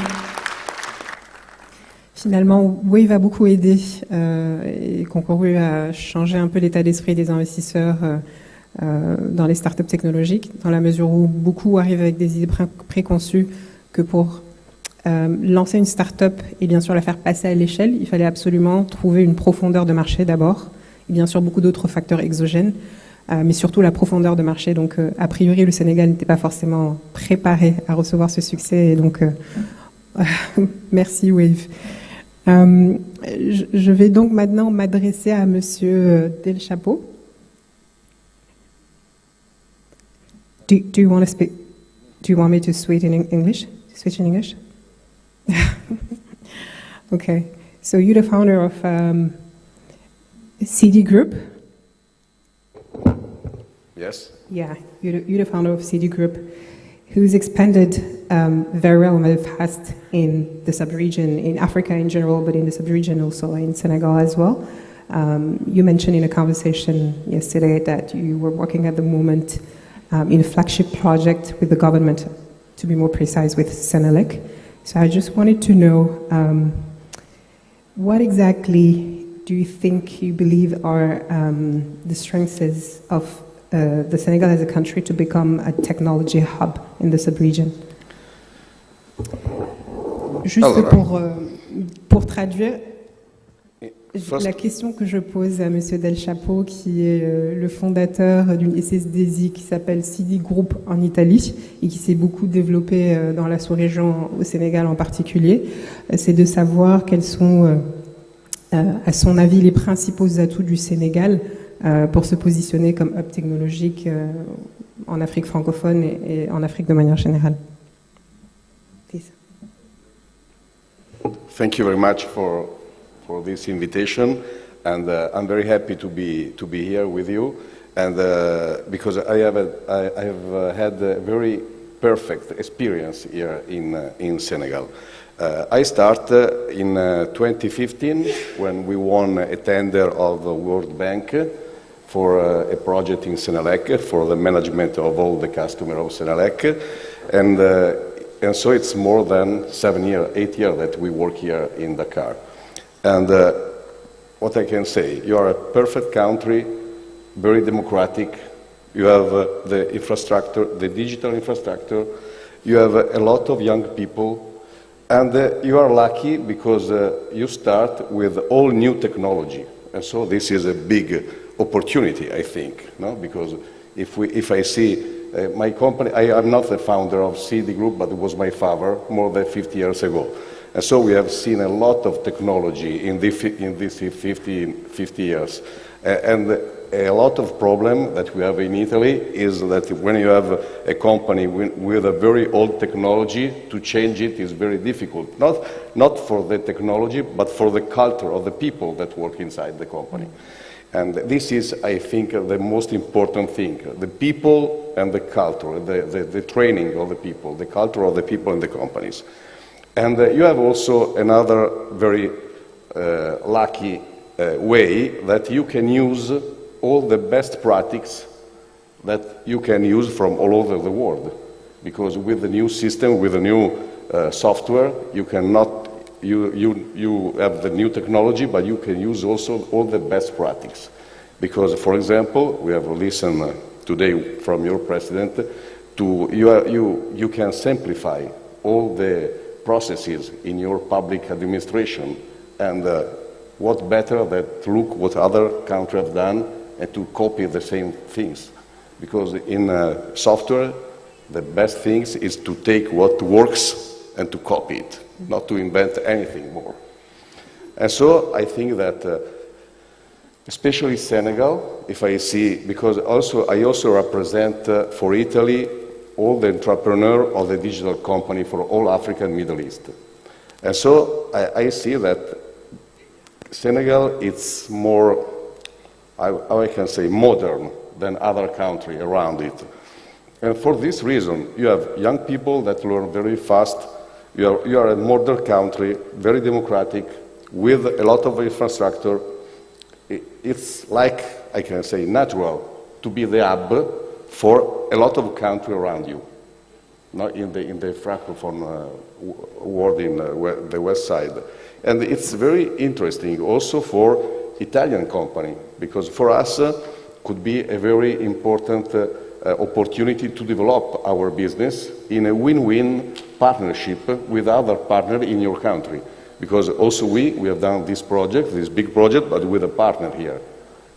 Finalement, Wave a beaucoup aidé et concouru à changer un peu l'état d'esprit des investisseurs dans les startups technologiques, dans la mesure où beaucoup arrivent avec des idées préconçues que pour lancer une startup et bien sûr la faire passer à l'échelle, il fallait absolument trouver une profondeur de marché d'abord, et bien sûr beaucoup d'autres facteurs exogènes, mais surtout la profondeur de marché. Donc, a priori, le Sénégal n'était pas forcément préparé à recevoir ce succès, et donc merci Wave. Je vais donc maintenant m'adresser à Monsieur Del Chapeau. Do you want to speak? Do you want me to switch in English? Switch in English? Okay. So you're the founder of CD Group. Yes. Yeah, you're the founder of CD Group, who's expanded very well in the past in the sub-region, in Africa in general, but in the sub-region also in Senegal as well. You mentioned in a conversation yesterday that you were working at the moment in a flagship project with the government, to be more precise, with Senelec. So I just wanted to know what exactly do you think you believe are the strengths of the Senegal as a country to become a technology hub in the sub-region? Juste pour traduire, La question que je pose à Monsieur Del Chapo, qui est le fondateur d'une SSDI qui s'appelle Sidi Group en Italie et qui s'est beaucoup développé dans la sous-région, au Sénégal en particulier, c'est de savoir quels sont, à son avis, les principaux atouts du Sénégal pour se positionner comme hub technologique en Afrique francophone et en Afrique de manière générale. Please. Thank you very much for this invitation, and I'm very happy to be here with you, and because I have had a very perfect experience here in Senegal. I started in 2015 when we won a tender of the World Bank for a project in Senelec for the management of all the customers of Senelec, and so it's more than 8 years that we work here in Dakar. And what I can say, you are a perfect country, very democratic. You have the infrastructure, the digital infrastructure. You have a lot of young people. And you are lucky because you start with all new technology. And so this is a big opportunity, I think, no? Because if I see my company, I am not the founder of CD Group, but it was my father more than 50 years ago. And so we have seen a lot of technology in these 50 years. And a lot of problem that we have in Italy is that when you have a company with a very old technology, to change it is very difficult. Not for the technology, but for the culture of the people that work inside the company. And this is, I think, the most important thing. The people and the culture, the training of the people, the culture of the people in the companies. And you have also another very lucky way that you can use all the best practices that you can use from all over the world. Because with the new system, with the new software, you cannot, you have the new technology, but you can use also all the best practices. Because, for example, we have listened today from your president to you can simplify all the processes in your public administration, and what better than to look what other countries have done and to copy the same things. Because in software, the best thing is to take what works and to copy it, not to invent anything more. And so I think that, especially Senegal, if I see, because I also represent for Italy all the entrepreneurs of the digital company for all Africa and Middle East. And so I see that Senegal is more, how I can say, modern than other countries around it. And for this reason, you have young people that learn very fast. You are a modern country, very democratic, with a lot of infrastructure. It's like, I can say, natural to be the hub for a lot of countries around you, not in the Francophone world in the west side. And it's very interesting also for Italian company, because for us could be a very important opportunity to develop our business in a win-win partnership with other partners in your country. Because also we have done this project, this big project, but with a partner here,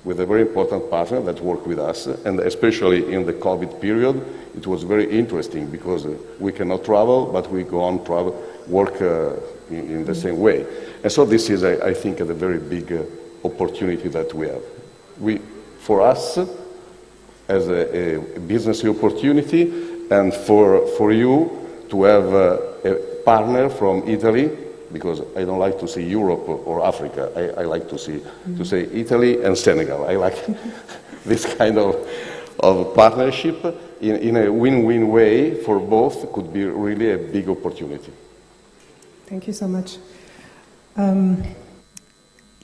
with a very important partner that worked with us, and especially in the COVID period, it was very interesting because we cannot travel, but we go on travel, work in the same way. And so this is, I think, a very big opportunity that we have. For us, as a business opportunity, and for you to have a partner from Italy, because I don't like to say Europe or Africa. I like to say Italy and Senegal. I like this kind of partnership in a win-win way for both could be really a big opportunity. Thank you so much.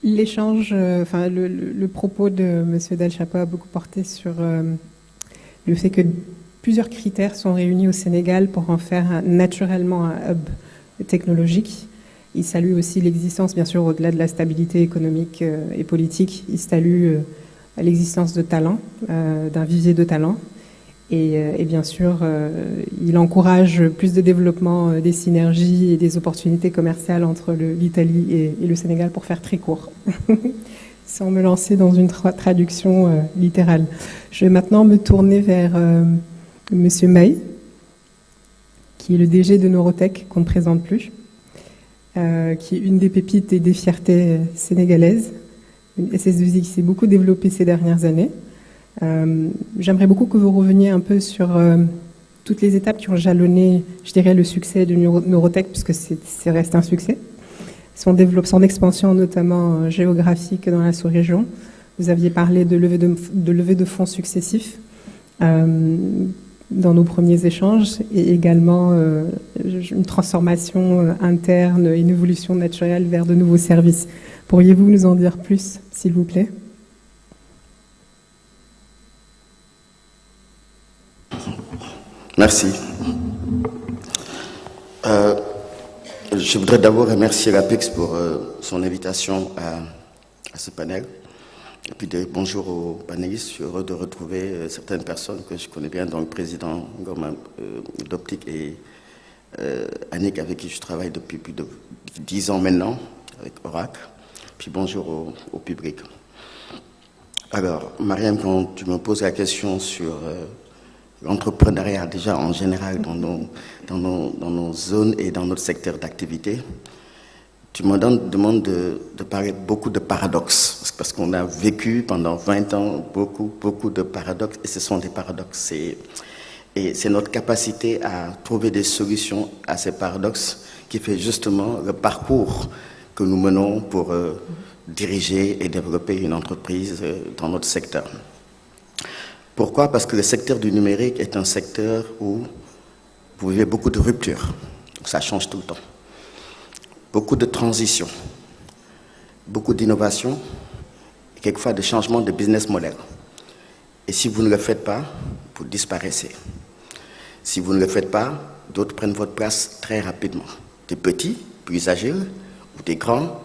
L'échange, enfin le propos de M. Del Chapo a beaucoup porté sur le fait que plusieurs critères sont réunis au Sénégal pour en faire naturellement un hub technologique. Il salue aussi l'existence, bien sûr, au-delà de la stabilité économique et politique, il salue l'existence de talents, d'un vivier de talents. Et bien sûr, il encourage plus de développement des synergies et des opportunités commerciales entre l'Italie et le Sénégal, pour faire très court, sans me lancer dans une traduction littérale. Je vais maintenant me tourner vers Monsieur May, qui est le DG de Neurotech, qu'on ne présente plus, qui est une des pépites et des fiertés sénégalaises, une SS2I qui s'est beaucoup développée ces dernières années. J'aimerais beaucoup que vous reveniez un peu sur toutes les étapes qui ont jalonné, je dirais, le succès de Neurotech, puisque c'est reste un succès. Son expansion, notamment géographique dans la sous-région. Vous aviez parlé de levée de fonds successifs dans nos premiers échanges, et également une transformation interne et une évolution naturelle vers de nouveaux services. Pourriez-vous nous en dire plus, s'il vous plaît ? Merci. Je voudrais d'abord remercier l'APEX pour son invitation à ce panel. Et puis dire bonjour aux panélistes. Je suis heureux de retrouver certaines personnes que je connais bien, dont le président d'Optique et Annick, avec qui je travaille depuis plus de 10 ans maintenant, avec Oracle. Puis bonjour au public. Alors, Mariam, quand tu me poses la question sur l'entrepreneuriat déjà en général dans nos zones et dans notre secteur d'activité, tu me demandes de parler beaucoup de paradoxes, parce qu'on a vécu pendant 20 ans beaucoup de paradoxes, et ce sont des paradoxes. Et c'est notre capacité à trouver des solutions à ces paradoxes qui fait justement le parcours que nous menons pour diriger et développer une entreprise dans notre secteur. Pourquoi? Parce que le secteur du numérique est un secteur où vous vivez beaucoup de ruptures. Ça change tout le temps. Beaucoup de transitions, beaucoup d'innovations, et quelquefois de changements de business model. Et si vous ne le faites pas, vous disparaissez. Si vous ne le faites pas, d'autres prennent votre place très rapidement. Des petits, plus agiles, ou des grands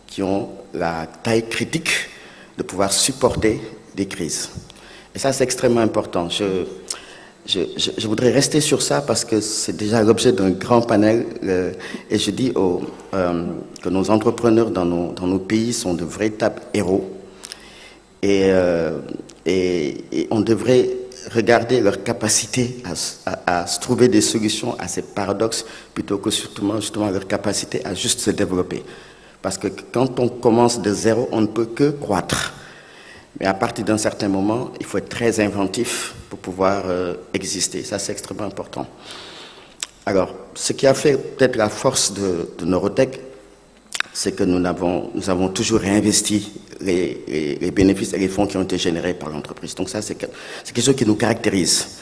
qui ont la taille critique de pouvoir supporter des crises. Et ça, c'est extrêmement important. Je voudrais rester sur ça parce que c'est déjà l'objet d'un grand panel. Et je dis que nos entrepreneurs dans nos pays sont de véritables héros. Et on devrait regarder leur capacité à se trouver des solutions à ces paradoxes plutôt que justement leur capacité à juste se développer. Parce que quand on commence de zéro, on ne peut que croître. Mais à partir d'un certain moment, il faut être très inventif pour pouvoir exister. Ça, c'est extrêmement important. Alors, ce qui a fait peut-être la force de Neurotech, c'est que nous avons toujours réinvesti les bénéfices et les fonds qui ont été générés par l'entreprise. Donc ça, c'est quelque chose qui nous caractérise.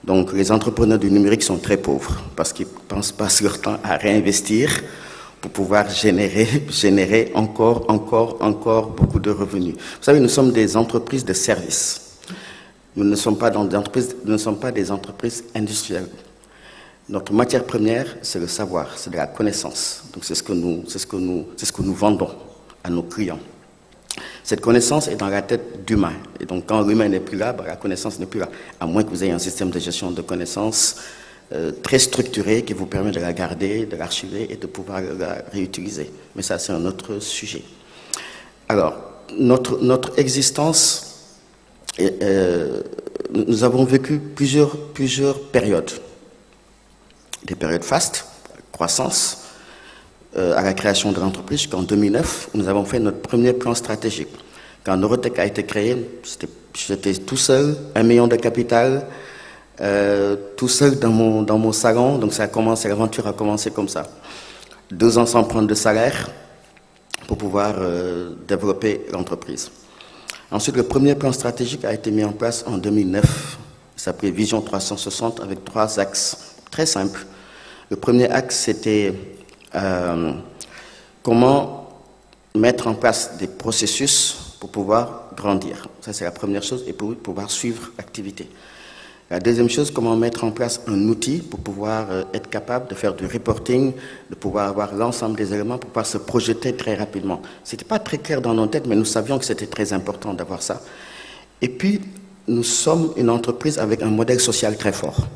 Donc les entrepreneurs du numérique sont très pauvres parce qu'ils passent leur temps à réinvestir pour pouvoir générer encore beaucoup de revenus. Vous savez, nous sommes des entreprises de services. Nous ne sommes pas des entreprises industrielles. Notre matière première, c'est le savoir, c'est de la connaissance. Donc c'est ce que nous vendons à nos clients. Cette connaissance est dans la tête d'humain. Et donc quand l'humain n'est plus là, la connaissance n'est plus là. À moins que vous ayez un système de gestion de connaissances très structuré qui vous permet de la garder, de l'archiver et de pouvoir la réutiliser. Mais ça, c'est un autre sujet. Alors, notre existence, nous avons vécu plusieurs périodes. Des périodes fastes, croissance, à la création de l'entreprise jusqu'en 2009, où nous avons fait notre premier plan stratégique. Quand Neurotech a été créé, j'étais tout seul, 1 million de capital, tout seul dans mon salon, donc l'aventure a commencé comme ça. 2 ans sans prendre de salaire pour pouvoir développer l'entreprise. Ensuite, le premier plan stratégique a été mis en place en 2009. Il s'appelait Vision 360 avec 3 axes très simples. Le premier axe, c'était comment mettre en place des processus pour pouvoir grandir. Ça, c'est la première chose, et pour pouvoir suivre l'activité. La deuxième chose, comment mettre en place un outil pour pouvoir être capable de faire du reporting, de pouvoir avoir l'ensemble des éléments pour pouvoir se projeter très rapidement. Ce n'était pas très clair dans nos têtes, mais nous savions que c'était très important d'avoir ça. Et puis, nous sommes une entreprise avec un modèle social très fort.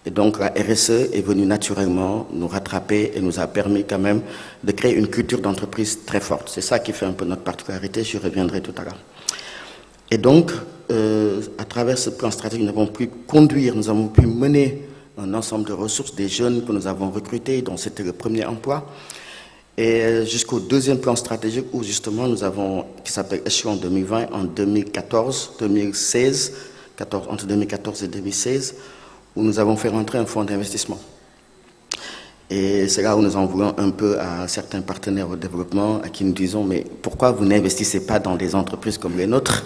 Et donc la RSE est venue naturellement nous rattraper et nous a permis quand même de créer une culture d'entreprise très forte. C'est ça qui fait un peu notre particularité, j'y reviendrai tout à l'heure. Et donc, à travers ce plan stratégique, nous avons pu conduire, nous avons pu mener un ensemble de ressources, des jeunes que nous avons recrutés, dont c'était le premier emploi, et jusqu'au deuxième plan stratégique où justement nous avons, qui s'appelle Échelon 2020, en 2014-2016, entre 2014 et 2016, où nous avons fait rentrer un fonds d'investissement. Et c'est là où nous en voulons un peu à certains partenaires au développement, à qui nous disons, mais pourquoi vous n'investissez pas dans des entreprises comme les nôtres?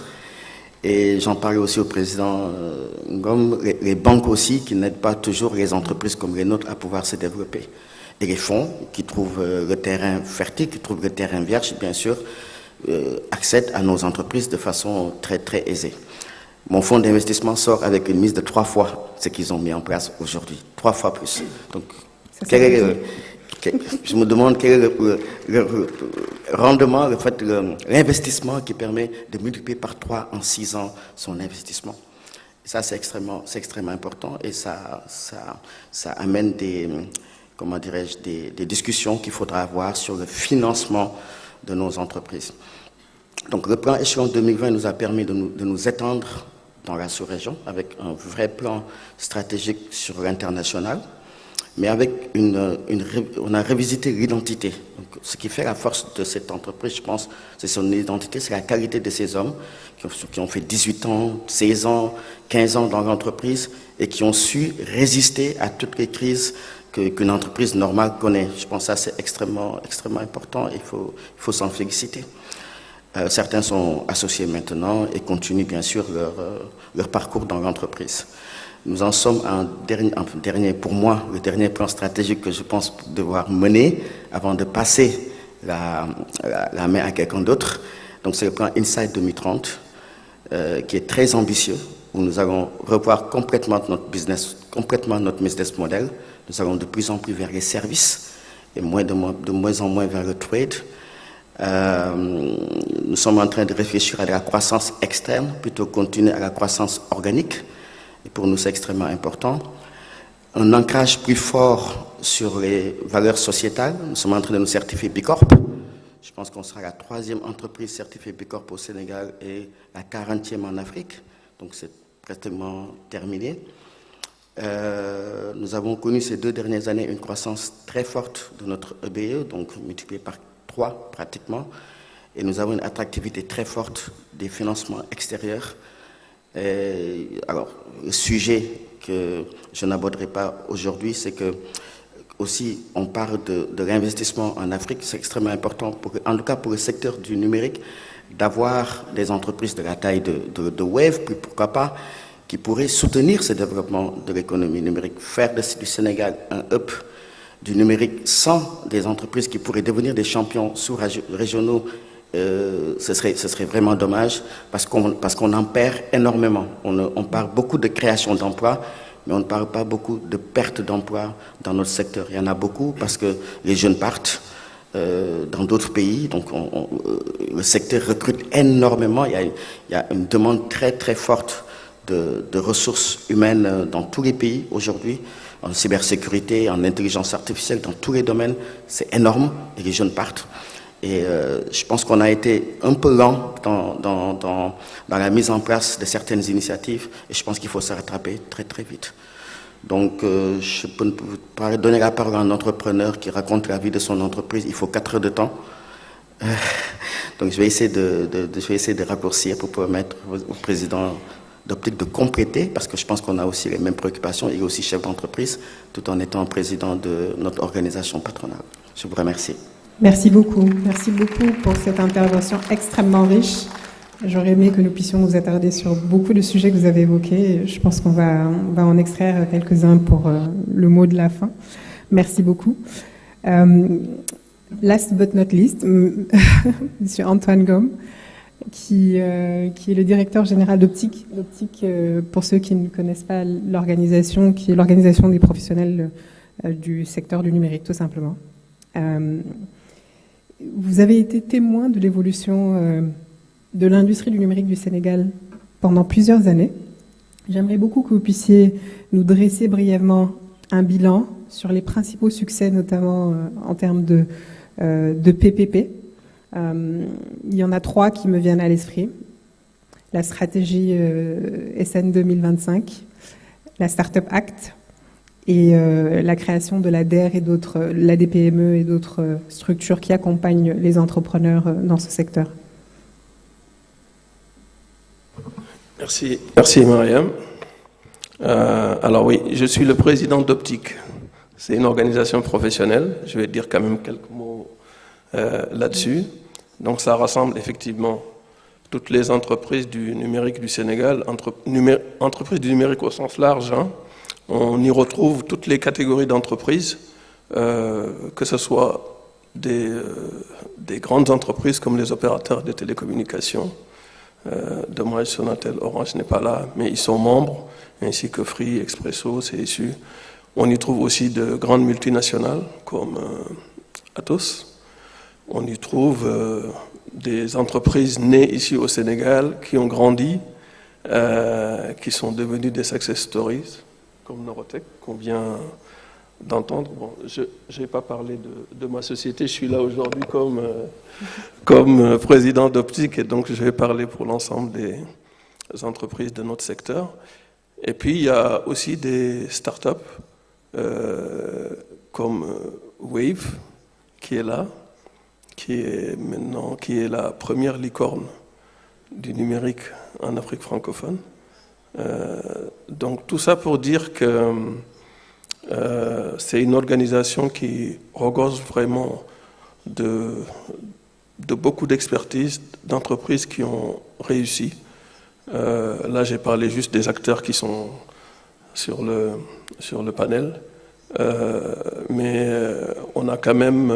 Et j'en parlais aussi au président Ngom, les banques aussi, qui n'aident pas toujours les entreprises comme les nôtres à pouvoir se développer. Et les fonds, qui trouvent le terrain fertile, qui trouvent le terrain vierge, bien sûr, accèdent à nos entreprises de façon très, très aisée. Mon fonds d'investissement sort avec une mise de 3 fois ce qu'ils ont mis en place aujourd'hui. 3 fois plus. Donc, je me demande quel est le rendement, l'investissement qui permet de multiplier par 3 en 6 ans son investissement. Ça, c'est extrêmement important et ça amène des discussions qu'il faudra avoir sur le financement de nos entreprises. Donc le plan Échelon 2020 nous a permis de nous étendre dans la sous-région avec un vrai plan stratégique sur l'international, mais avec on a revisité l'identité. Donc, ce qui fait la force de cette entreprise, je pense, c'est son identité, c'est la qualité de ces hommes qui ont fait 18 ans, 16 ans, 15 ans dans l'entreprise et qui ont su résister à toutes les crises qu'une entreprise normale connaît. Je pense que ça, c'est extrêmement important et il faut s'en féliciter. Certains sont associés maintenant et continuent bien sûr leur parcours dans l'entreprise. Nous en sommes pour moi, le dernier plan stratégique que je pense devoir mener avant de passer la main à quelqu'un d'autre. Donc c'est le plan Insight 2030 qui est très ambitieux, où nous allons revoir complètement notre business model. Nous allons de plus en plus vers les services et de moins en moins vers le trade. Nous sommes en train de réfléchir à la croissance externe, plutôt continuer à la croissance organique. Et pour nous, c'est extrêmement important. Un ancrage plus fort sur les valeurs sociétales. Nous sommes en train de nous certifier B Corp. Je pense qu'on sera la 3e entreprise certifiée B Corp au Sénégal et la 40e en Afrique. Donc c'est pratiquement terminé. Nous avons connu ces 2 dernières années une croissance très forte de notre EBE, donc multipliée par 3 pratiquement. Et nous avons une attractivité très forte des financements extérieurs. Alors, le sujet que je n'aborderai pas aujourd'hui, c'est que aussi on parle de l'investissement en Afrique. C'est extrêmement important, en tout cas pour le secteur du numérique, d'avoir des entreprises de la taille de Wave, puis pourquoi pas, qui pourraient soutenir ce développement de l'économie numérique, faire du Sénégal un hub du numérique sans des entreprises qui pourraient devenir des champions sous-régionaux. Ce serait vraiment dommage parce qu'on en perd énormément. On parle beaucoup de création d'emplois, mais on ne parle pas beaucoup de perte d'emplois dans notre secteur. Il y en a beaucoup parce que les jeunes partent dans d'autres pays, donc le secteur recrute énormément. Il y a une demande très très forte de ressources humaines dans tous les pays aujourd'hui, en cybersécurité, en intelligence artificielle, dans tous les domaines. C'est énorme et les jeunes partent. Et je pense qu'on a été un peu lent dans la mise en place de certaines initiatives et je pense qu'il faut se rattraper très très vite. Donc je peux pas donner la parole à un entrepreneur qui raconte la vie de son entreprise, il faut 4 heures de temps. Donc je vais essayer de raccourcir pour permettre au président d'Optic de compléter, parce que je pense qu'on a aussi les mêmes préoccupations. Il est aussi chef d'entreprise, tout en étant président de notre organisation patronale. Je vous remercie. Merci beaucoup pour cette intervention extrêmement riche. J'aurais aimé que nous puissions nous attarder sur beaucoup de sujets que vous avez évoqués. Je pense qu'on va en extraire quelques-uns pour le mot de la fin. Merci beaucoup. Last but not least, Monsieur Antoine Ngom, qui est le directeur général d'Optic. L'Optic, pour ceux qui ne connaissent pas l'organisation, qui est l'organisation des professionnels du secteur du numérique, tout simplement. Vous avez été témoin de l'évolution de l'industrie du numérique du Sénégal pendant plusieurs années. J'aimerais beaucoup que vous puissiez nous dresser brièvement un bilan sur les principaux succès, notamment en termes de PPP. Il y en a 3 qui me viennent à l'esprit. La stratégie SN 2025, la Startup Act et la création de l'ADER et d'autres, l'ADPME et d'autres structures qui accompagnent les entrepreneurs dans ce secteur. Merci Mariam. Alors oui, je suis le président d'Optique. C'est une organisation professionnelle. Je vais dire quand même quelques mots là-dessus. Donc ça rassemble effectivement toutes les entreprises du numérique du Sénégal, entreprises du numérique au sens large. Hein. On y retrouve toutes les catégories d'entreprises, que ce soit des grandes entreprises comme les opérateurs de télécommunications. Dommage, Sonatel, Orange n'est pas là, mais ils sont membres, ainsi que Free, Expresso, CSU. On y trouve aussi de grandes multinationales comme Atos. On y trouve des entreprises nées ici au Sénégal qui ont grandi, qui sont devenues des success stories, comme Norotech, qu'on vient d'entendre. Bon, je n'ai pas parlé de ma société, je suis là aujourd'hui comme président d'Optique, et donc je vais parler pour l'ensemble des entreprises de notre secteur. Et puis il y a aussi des startups comme Wave, qui est là, qui est la première licorne du numérique en Afrique francophone. Donc tout ça pour dire que c'est une organisation qui regorge vraiment de beaucoup d'expertise, d'entreprises qui ont réussi. Là, j'ai parlé juste des acteurs qui sont sur le panel, mais on a quand même,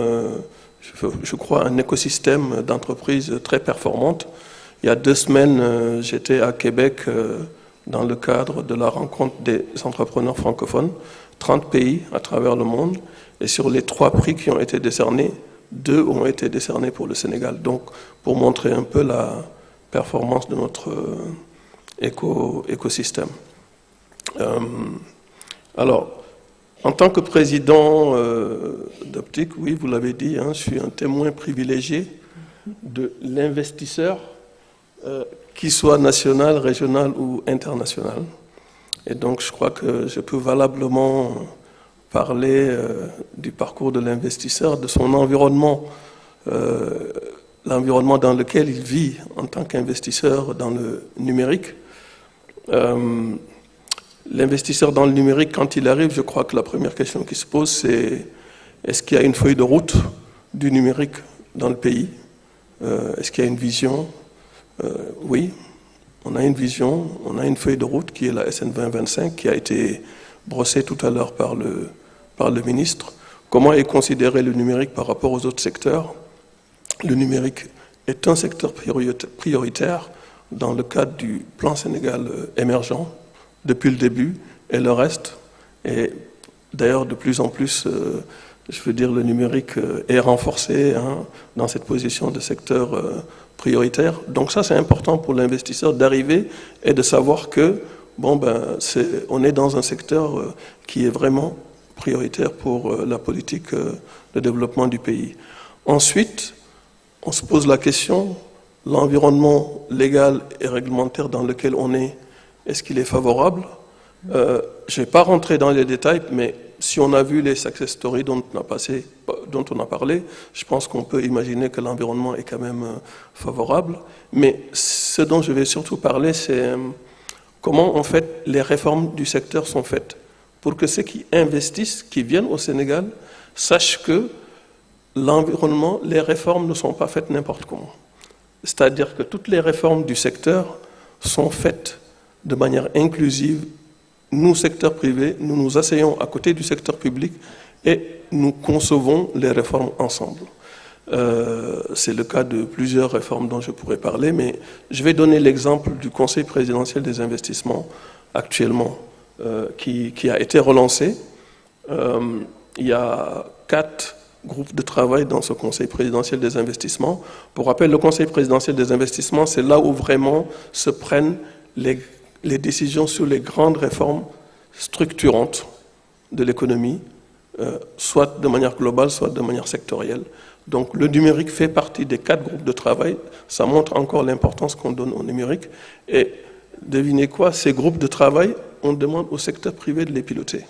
je crois, un écosystème d'entreprises très performantes. Il y a 2 semaines, j'étais à Québec dans le cadre de la rencontre des entrepreneurs francophones, 30 pays à travers le monde, et sur les 3 prix qui ont été décernés, 2 ont été décernés pour le Sénégal. Donc, pour montrer un peu la performance de notre écosystème. Alors, en tant que président d'Optique, oui, vous l'avez dit, hein, je suis un témoin privilégié de l'investisseur, qu'il soit national, régional ou international. Et donc, je crois que je peux valablement parler du parcours de l'investisseur, de son environnement, l'environnement dans lequel il vit en tant qu'investisseur dans le numérique. L'investisseur dans le numérique, quand il arrive, je crois que la première question qui se pose, c'est est-ce qu'il y a une feuille de route du numérique dans le pays? Est-ce qu'il y a une vision? Oui, on a une vision, on a une feuille de route qui est la SN 2025, qui a été brossée tout à l'heure par le ministre. Comment est considéré le numérique par rapport aux autres secteurs? Le numérique est un secteur prioritaire dans le cadre du plan Sénégal émergent depuis le début, et le reste. Et d'ailleurs, de plus en plus, je veux dire, le numérique est renforcé dans cette position de secteur prioritaire. Donc ça, c'est important pour l'investisseur d'arriver et de savoir que on est dans un secteur qui est vraiment prioritaire pour la politique de développement du pays. Ensuite, on se pose la question, l'environnement légal et réglementaire dans lequel on est-ce qu'il est favorable? Je ne vais pas rentrer dans les détails, mais si on a vu les success stories dont on a parlé, je pense qu'on peut imaginer que l'environnement est quand même favorable. Mais ce dont je vais surtout parler, c'est comment en fait les réformes du secteur sont faites pour que ceux qui investissent, qui viennent au Sénégal, sachent que l'environnement, les réformes ne sont pas faites n'importe comment. C'est-à-dire que toutes les réformes du secteur sont faites de manière inclusive. Nous, secteur privé, nous nous asseyons à côté du secteur public et nous concevons les réformes ensemble. C'est le cas de plusieurs réformes dont je pourrais parler, mais je vais donner l'exemple du Conseil présidentiel des investissements actuellement, qui a été relancé. Il y a 4 groupes de travail dans ce Conseil présidentiel des investissements. Pour rappel, le Conseil présidentiel des investissements, c'est là où vraiment se prennent les décisions sur les grandes réformes structurantes de l'économie, soit de manière globale, soit de manière sectorielle. Donc le numérique fait partie des 4 groupes de travail. Ça montre encore l'importance qu'on donne au numérique. Et devinez quoi, ces groupes de travail, on demande au secteur privé de les piloter.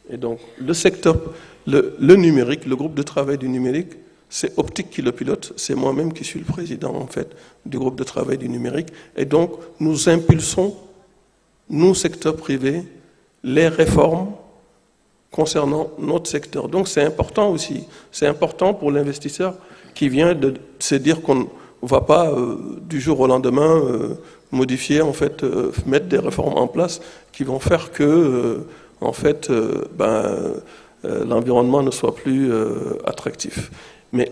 Et donc le numérique, le groupe de travail du numérique, c'est Optic qui le pilote, c'est moi-même qui suis le président en fait du groupe de travail du numérique. Et donc nous impulsons, nous, secteur privé, les réformes concernant notre secteur. Donc c'est important aussi, c'est important pour l'investisseur qui vient de se dire qu'on ne va pas du jour au lendemain modifier, en fait, mettre des réformes en place qui vont faire que en fait, l'environnement ne soit plus attractif. Mais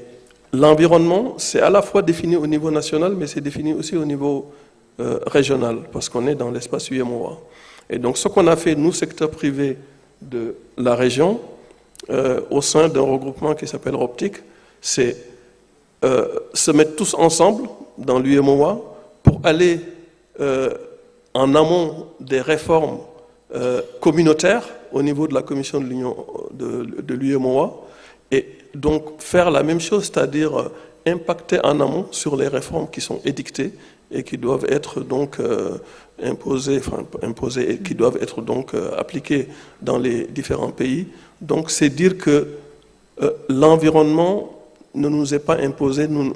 l'environnement, c'est à la fois défini au niveau national, mais c'est défini aussi au niveau régional, parce qu'on est dans l'espace UEMOA. Et donc ce qu'on a fait, nous, secteur privé de la région, au sein d'un regroupement qui s'appelle Optic, c'est se mettre tous ensemble dans l'UEMOA pour aller en amont des réformes communautaires au niveau de la commission de l'Union de l'UEMOA, et donc faire la même chose, c'est-à-dire impacter en amont sur les réformes qui sont édictées et qui doivent être donc imposées et qui doivent être donc appliquées dans les différents pays. Donc c'est dire que l'environnement ne nous est pas imposé, nous,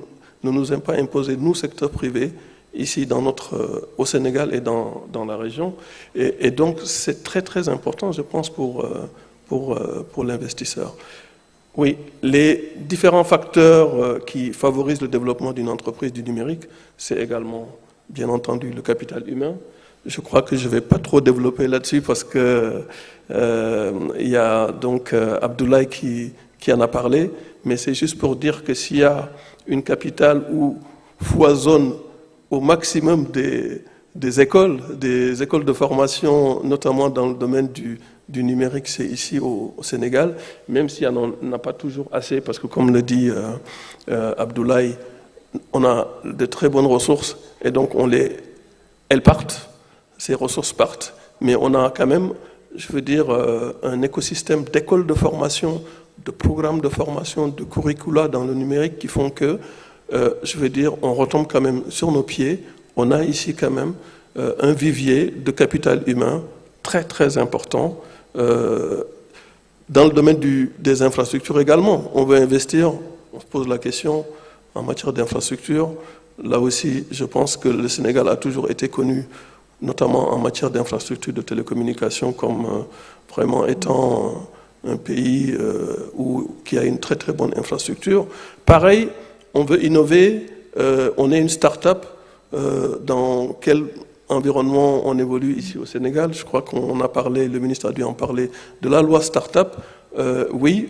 secteur privé, ici au Sénégal et dans la région. Et donc c'est très très important, je pense, pour l'investisseur. Oui, les différents facteurs qui favorisent le développement d'une entreprise du numérique, c'est également, bien entendu, le capital humain. Je crois que je ne vais pas trop développer là-dessus parce que il y a donc Abdoulaye qui en a parlé, mais c'est juste pour dire que s'il y a une capitale où foisonne au maximum des écoles de formation, notamment dans le domaine du numérique, c'est ici au Sénégal, même s'il n'y en a pas toujours assez, parce que comme le dit Abdoulaye, on a de très bonnes ressources, et donc elles partent, ces ressources partent, mais on a quand même, je veux dire, un écosystème d'écoles de formation, de programmes de formation, de curricula dans le numérique qui font que, je veux dire, on retombe quand même sur nos pieds. On a ici quand même un vivier de capital humain très très important. Dans le domaine des infrastructures également, on veut investir, on se pose la question en matière d'infrastructure. Là aussi, je pense que le Sénégal a toujours été connu, notamment en matière d'infrastructures de télécommunications, comme vraiment étant un pays qui a une très très bonne infrastructure. Pareil, on veut innover, on est une start-up. Dans quel environnement on évolue ici au Sénégal? Je crois qu'on a parlé, le ministre a dû en parler, de la loi start-up. Oui,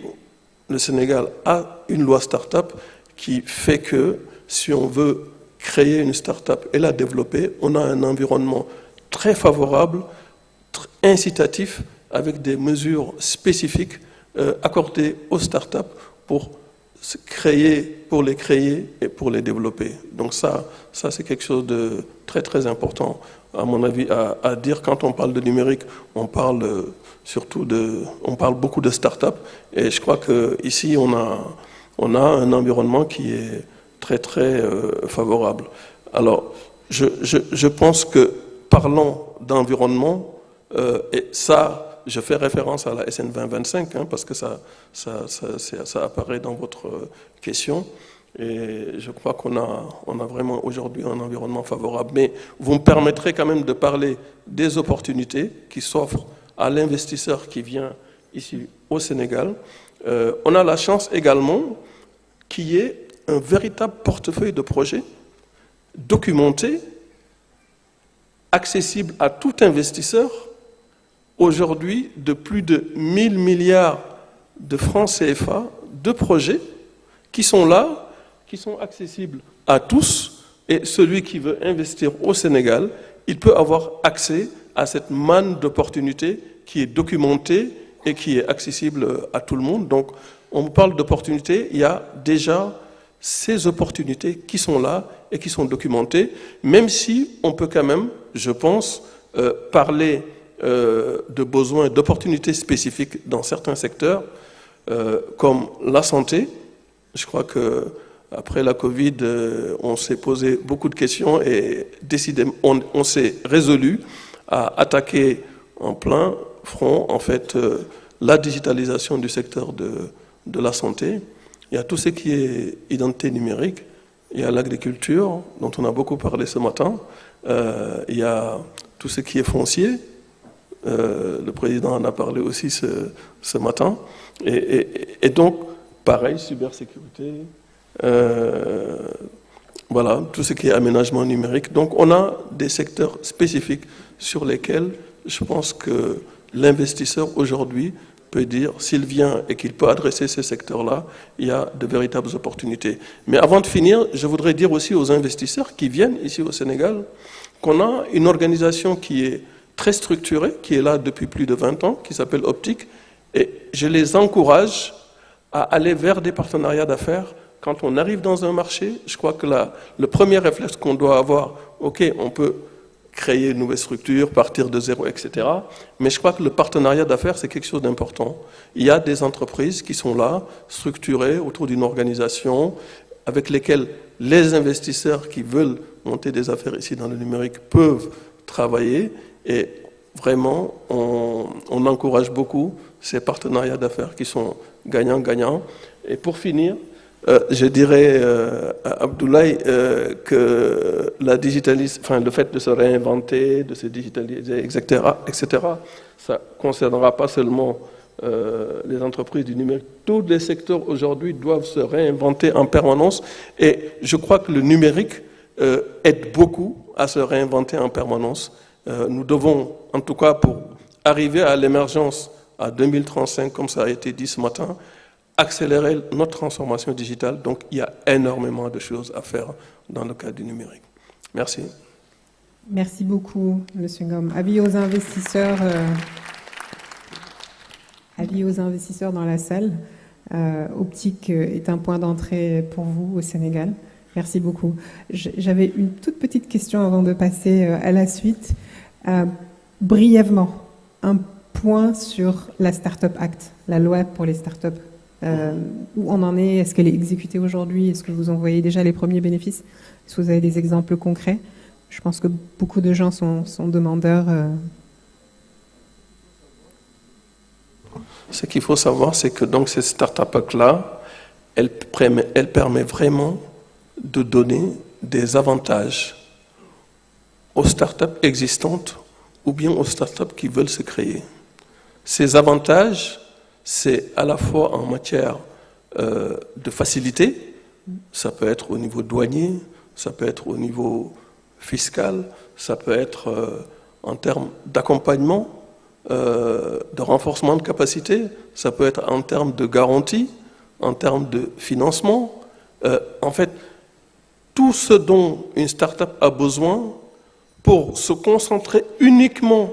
le Sénégal a une loi start-up qui fait que si on veut créer une start-up et la développer, on a un environnement très favorable, très incitatif, avec des mesures spécifiques accordées aux start-up pour les créer et pour les développer. Donc ça c'est quelque chose de très très important, à mon avis, à dire. Quand on parle de numérique, on parle beaucoup de start-up, et je crois qu'ici on a un environnement qui est très très favorable. Alors je pense que, parlant d'environnement, et ça, je fais référence à la SN 2025, parce que ça apparaît dans votre question. Et je crois qu'on a vraiment aujourd'hui un environnement favorable. Mais vous me permettrez quand même de parler des opportunités qui s'offrent à l'investisseur qui vient ici au Sénégal. On a la chance également qu'il y ait un véritable portefeuille de projets documenté, accessible à tout investisseur, aujourd'hui de plus de 1000 milliards de francs CFA de projets qui sont là, qui sont accessibles à tous, et celui qui veut investir au Sénégal, il peut avoir accès à cette manne d'opportunités qui est documentée et qui est accessible à tout le monde. Donc on parle d'opportunités, il y a déjà ces opportunités qui sont là et qui sont documentés, même si on peut quand même, je pense, parler de besoins, d'opportunités spécifiques dans certains secteurs, comme la santé. Je crois que après la Covid, on s'est posé beaucoup de questions et décidément, on s'est résolu à attaquer en plein front, en fait, la digitalisation du secteur de la santé. Il y a tout ce qui est identité numérique, il y a l'agriculture, dont on a beaucoup parlé ce matin, il y a tout ce qui est foncier, le président en a parlé aussi ce matin, et donc, pareil, cybersécurité, voilà, tout ce qui est aménagement numérique. Donc on a des secteurs spécifiques sur lesquels je pense que l'investisseur aujourd'hui peut dire, s'il vient et qu'il peut adresser ces secteurs-là, il y a de véritables opportunités. Mais avant de finir, je voudrais dire aussi aux investisseurs qui viennent ici au Sénégal qu'on a une organisation qui est très structurée, qui est là depuis plus de 20 ans, qui s'appelle Optique, et je les encourage à aller vers des partenariats d'affaires. Quand on arrive dans un marché, je crois que le premier réflexe qu'on doit avoir, ok, on peut créer une nouvelle structure, partir de zéro, etc. Mais je crois que le partenariat d'affaires, c'est quelque chose d'important. Il y a des entreprises qui sont là, structurées autour d'une organisation, avec lesquelles les investisseurs qui veulent monter des affaires ici dans le numérique peuvent travailler. Et vraiment, on encourage beaucoup ces partenariats d'affaires qui sont gagnants-gagnants. Et pour finir, je dirais à Abdoulaye que le fait de se réinventer, de se digitaliser, etc., ça ne concernera pas seulement les entreprises du numérique. Tous les secteurs aujourd'hui doivent se réinventer en permanence et je crois que le numérique aide beaucoup à se réinventer en permanence. Nous devons, en tout cas pour arriver à l'émergence à 2035, comme ça a été dit ce matin, accélérer notre transformation digitale. Donc, il y a énormément de choses à faire dans le cadre du numérique. Merci. Merci beaucoup, M. Ngom. Avis aux investisseurs dans la salle. Optique est un point d'entrée pour vous au Sénégal. Merci beaucoup. J'avais une toute petite question avant de passer à la suite. Brièvement, un point sur la Startup Act, la loi pour les startups. Où on en est? Est-ce qu'elle est exécutée aujourd'hui? Est-ce que vous en voyez déjà les premiers bénéfices? Est-ce que vous avez des exemples concrets? Je pense que beaucoup de gens sont demandeurs. Ce qu'il faut savoir, c'est que donc cette Startup Act-là, elle permet vraiment de donner des avantages aux startups existantes ou bien aux startups qui veulent se créer. Ces avantages, c'est à la fois en matière de facilité, ça peut être au niveau douanier, ça peut être au niveau fiscal, ça peut être en termes d'accompagnement, de renforcement de capacité, ça peut être en termes de garantie, en termes de financement. En fait, tout ce dont une start-up a besoin pour se concentrer uniquement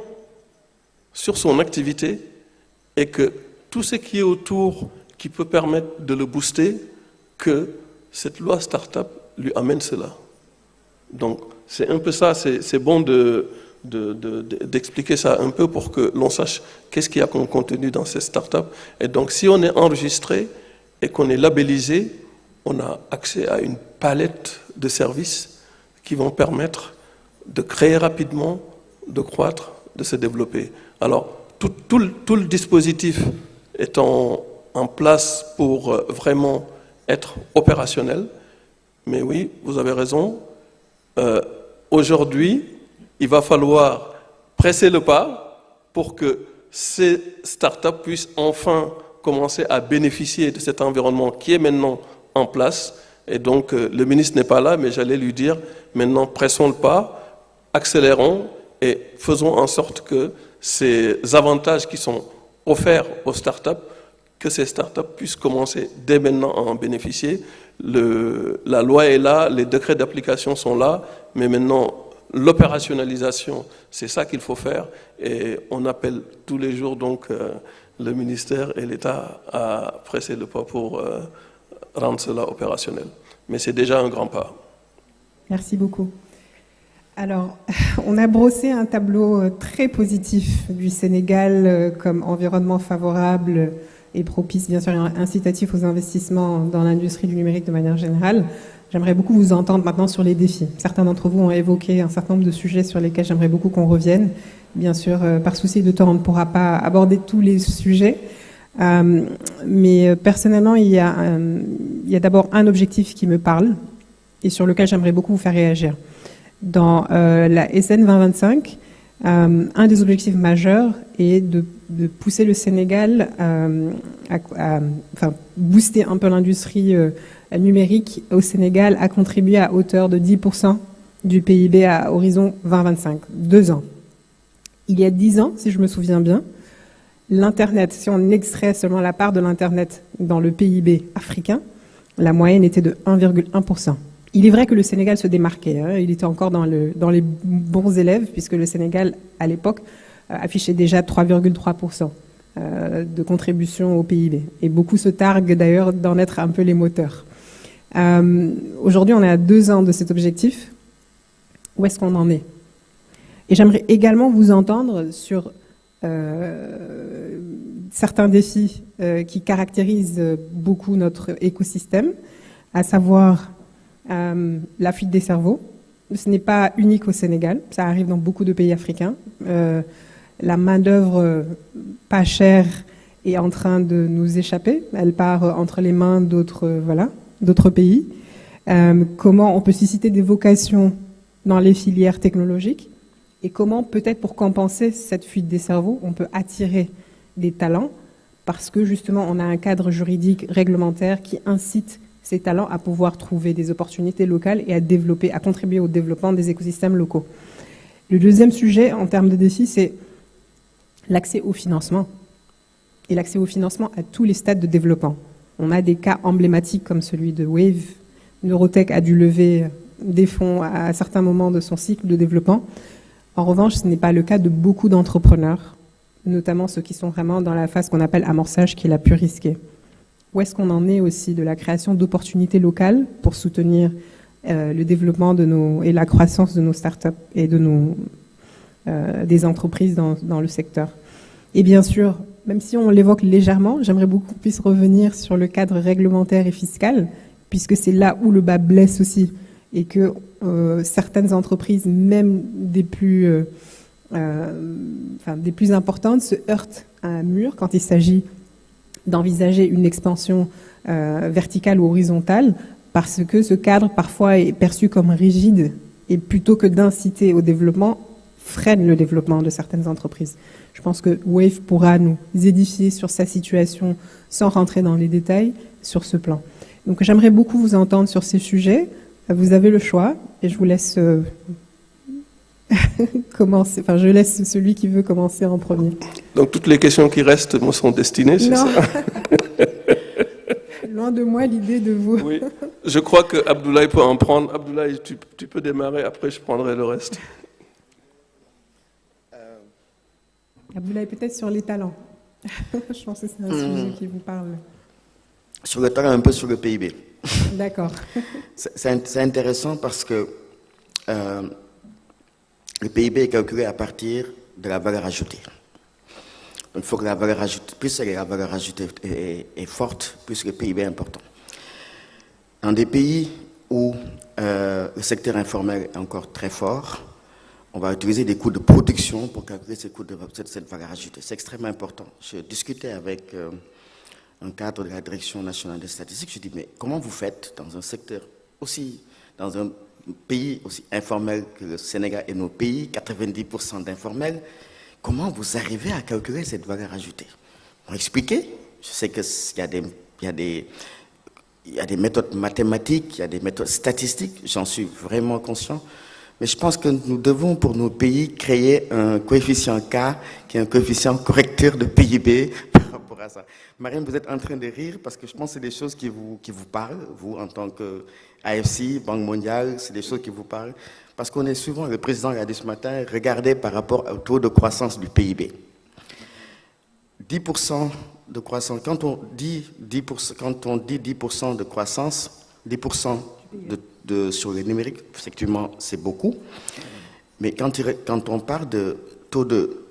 sur son activité et que tout ce qui est autour qui peut permettre de le booster, que cette loi start-up lui amène cela. Donc, c'est un peu ça, c'est bon d'expliquer ça un peu pour que l'on sache qu'est-ce qu'il y a comme contenu dans ces start-up. Et donc, si on est enregistré et qu'on est labellisé, on a accès à une palette de services qui vont permettre de créer rapidement, de croître, de se développer. Alors, tout le dispositif est en place pour vraiment être opérationnel. Mais oui, vous avez raison. Aujourd'hui, il va falloir presser le pas pour que ces startups puissent enfin commencer à bénéficier de cet environnement qui est maintenant en place. Et donc, le ministre n'est pas là, mais j'allais lui dire, maintenant, pressons le pas, accélérons et faisons en sorte que ces avantages qui sont offerts aux startups, que ces startups puissent commencer dès maintenant à en bénéficier. La loi est là, les décrets d'application sont là, mais maintenant, l'opérationnalisation, c'est ça qu'il faut faire. Et on appelle tous les jours donc le ministère et l'État à presser le pas pour rendre cela opérationnel. Mais c'est déjà un grand pas. Merci beaucoup. Alors, on a brossé un tableau très positif du Sénégal comme environnement favorable et propice, bien sûr, et incitatif aux investissements dans l'industrie du numérique de manière générale. J'aimerais beaucoup vous entendre maintenant sur les défis. Certains d'entre vous ont évoqué un certain nombre de sujets sur lesquels j'aimerais beaucoup qu'on revienne. Bien sûr, par souci de temps, on ne pourra pas aborder tous les sujets. Mais personnellement, il y a d'abord un objectif qui me parle et sur lequel j'aimerais beaucoup vous faire réagir. Dans la SN 2025, un des objectifs majeurs est de pousser le Sénégal booster un peu l'industrie numérique au Sénégal, à contribuer à hauteur de 10% du PIB à horizon 2025, 2 ans. Il y a 10 ans, si je me souviens bien, l'Internet, si on extrait seulement la part de l'Internet dans le PIB africain, la moyenne était de 1,1%. Il est vrai que le Sénégal se démarquait, hein, il était encore dans les bons élèves, puisque le Sénégal, à l'époque, affichait déjà 3,3% de contribution au PIB. Et beaucoup se targuent d'ailleurs d'en être un peu les moteurs. Aujourd'hui, on est à 2 ans de cet objectif. Où est-ce qu'on en est? Et j'aimerais également vous entendre sur certains défis qui caractérisent beaucoup notre écosystème, à savoir la fuite des cerveaux. Ce n'est pas unique au Sénégal, ça arrive dans beaucoup de pays africains. La main-d'œuvre pas chère est en train de nous échapper. Elle part entre les mains d'autres pays. Comment on peut susciter des vocations dans les filières technologiques et comment, peut-être pour compenser cette fuite des cerveaux, on peut attirer des talents parce que justement on a un cadre juridique réglementaire qui incite ces talents à pouvoir trouver des opportunités locales et à contribuer au développement des écosystèmes locaux. Le deuxième sujet en termes de défi, c'est l'accès au financement et l'accès au financement à tous les stades de développement. On a des cas emblématiques comme celui de Wave. Neurotech a dû lever des fonds à certains moments de son cycle de développement. En revanche, ce n'est pas le cas de beaucoup d'entrepreneurs, notamment ceux qui sont vraiment dans la phase qu'on appelle amorçage, qui est la plus risquée. Où est-ce qu'on en est aussi de la création d'opportunités locales pour soutenir le développement et la croissance de nos startups et des entreprises dans le secteur. Et bien sûr, même si on l'évoque légèrement, j'aimerais beaucoup qu'on puisse revenir sur le cadre réglementaire et fiscal, puisque c'est là où le bas blesse aussi, et que certaines entreprises, même des plus importantes, se heurtent à un mur quand il s'agit d'envisager une expansion verticale ou horizontale, parce que ce cadre parfois est perçu comme rigide et plutôt que d'inciter au développement, freine le développement de certaines entreprises. Je pense que Wave pourra nous édifier sur sa situation sans rentrer dans les détails sur ce plan. Donc j'aimerais beaucoup vous entendre sur ces sujets. Vous avez le choix et je vous laisse commencer. Enfin, je laisse celui qui veut commencer en premier. Donc toutes les questions qui restent me sont destinées, c'est ça? Loin de moi l'idée de vous. Oui. Je crois que Abdoulaye peut en prendre. Abdoulaye, tu peux démarrer, après je prendrai le reste. Abdoulaye, peut-être sur les talents. Je pense que c'est un sujet qui vous parle. Sur le talent, un peu sur le PIB. D'accord. C'est intéressant parce que le PIB est calculé à partir de la valeur ajoutée. Donc, il faut que la valeur ajoutée, plus la valeur ajoutée est forte, plus le PIB est important. Dans des pays où le secteur informel est encore très fort, on va utiliser des coûts de production pour calculer cette valeur ajoutée. C'est extrêmement important. Je discutais avec un cadre de la Direction nationale des statistiques. Je dis, mais comment vous faites dans un secteur aussi, dans un pays aussi informel que le Sénégal et nos pays, 90% d'informels, comment vous arrivez à calculer cette valeur ajoutée? On m'a expliqué. Je sais qu'il y a des méthodes mathématiques, il y a des méthodes statistiques, j'en suis vraiment conscient. Mais je pense que nous devons, pour nos pays, créer un coefficient K, qui est un coefficient correcteur de PIB par rapport à ça. Marine, vous êtes en train de rire parce que je pense que c'est des choses qui vous parlent, vous, en tant qu'AFC, Banque mondiale, c'est des choses qui vous parlent. Parce qu'on est souvent, le président l'a dit ce matin, regardé par rapport au taux de croissance du PIB. 10% de croissance, quand on dit 10% de croissance, 10% sur le numérique, effectivement, c'est beaucoup. Mais quand on parle de taux de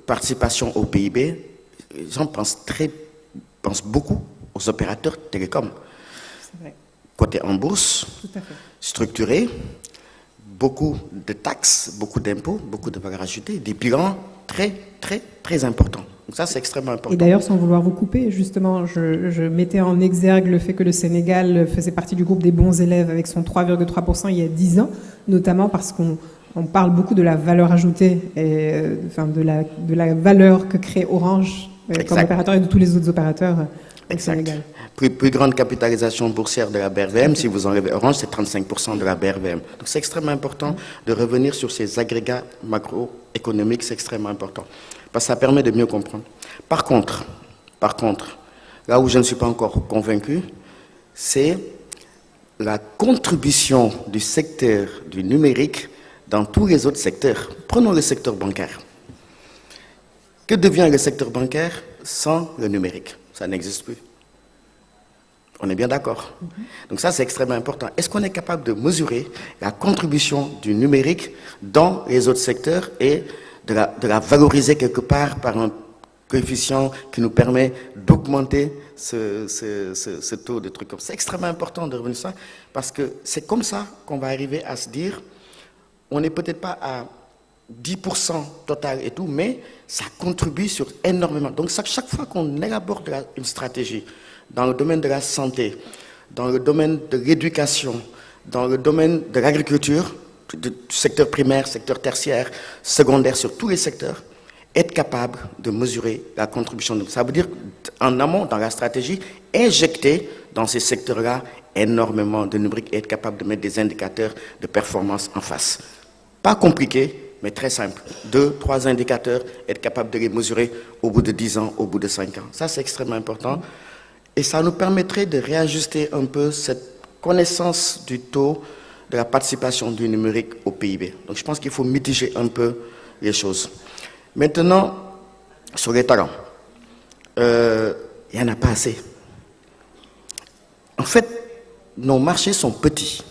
participation au PIB, les gens pensent beaucoup aux opérateurs télécoms. C'est vrai. Côté en bourse, Tout à fait. structuré, beaucoup de taxes, beaucoup d'impôts, beaucoup de valeur ajoutée, des bilans très, très, très importants. Donc ça, c'est extrêmement important. Et d'ailleurs, sans vouloir vous couper, justement, je mettais en exergue le fait que le Sénégal faisait partie du groupe des bons élèves avec son 3,3% il y a 10 ans, notamment parce qu'on parle beaucoup de la valeur ajoutée et de la valeur que crée Orange comme opérateur et de tous les autres opérateurs au Sénégal. Plus grande capitalisation boursière de la BRVM, si vous enlevez Orange, c'est 35% de la BRVM. Donc c'est extrêmement important de revenir sur ces agrégats macroéconomiques, c'est extrêmement important. Parce que ça permet de mieux comprendre. Par contre, là où je ne suis pas encore convaincu, c'est la contribution du secteur du numérique dans tous les autres secteurs. Prenons le secteur bancaire. Que devient le secteur bancaire sans le numérique? Ça n'existe plus. On est bien d'accord. Donc ça, c'est extrêmement important. Est-ce qu'on est capable de mesurer la contribution du numérique dans les autres secteurs et de la valoriser quelque part par un coefficient qui nous permet d'augmenter ce taux de trucs comme ça? C'est extrêmement important de revenir sur ça parce que c'est comme ça qu'on va arriver à se dire on n'est peut-être pas à 10% total et tout, mais ça contribue sur énormément. Donc chaque fois qu'on élabore une stratégie dans le domaine de la santé, dans le domaine de l'éducation, dans le domaine de l'agriculture, du secteur primaire, secteur tertiaire, secondaire, sur tous les secteurs, être capable de mesurer la contribution. Donc, ça veut dire, en amont, dans la stratégie, injecter dans ces secteurs-là énormément de numérique et être capable de mettre des indicateurs de performance en face. Pas compliqué, mais très simple. 2, 3 indicateurs, être capable de les mesurer au bout de 10 ans, au bout de 5 ans. Ça, c'est extrêmement important. Et ça nous permettrait de réajuster un peu cette connaissance du taux de la participation du numérique au PIB. Donc je pense qu'il faut mitiger un peu les choses. Maintenant, sur les talents, il n'y en a pas assez. En fait, nos marchés sont petits.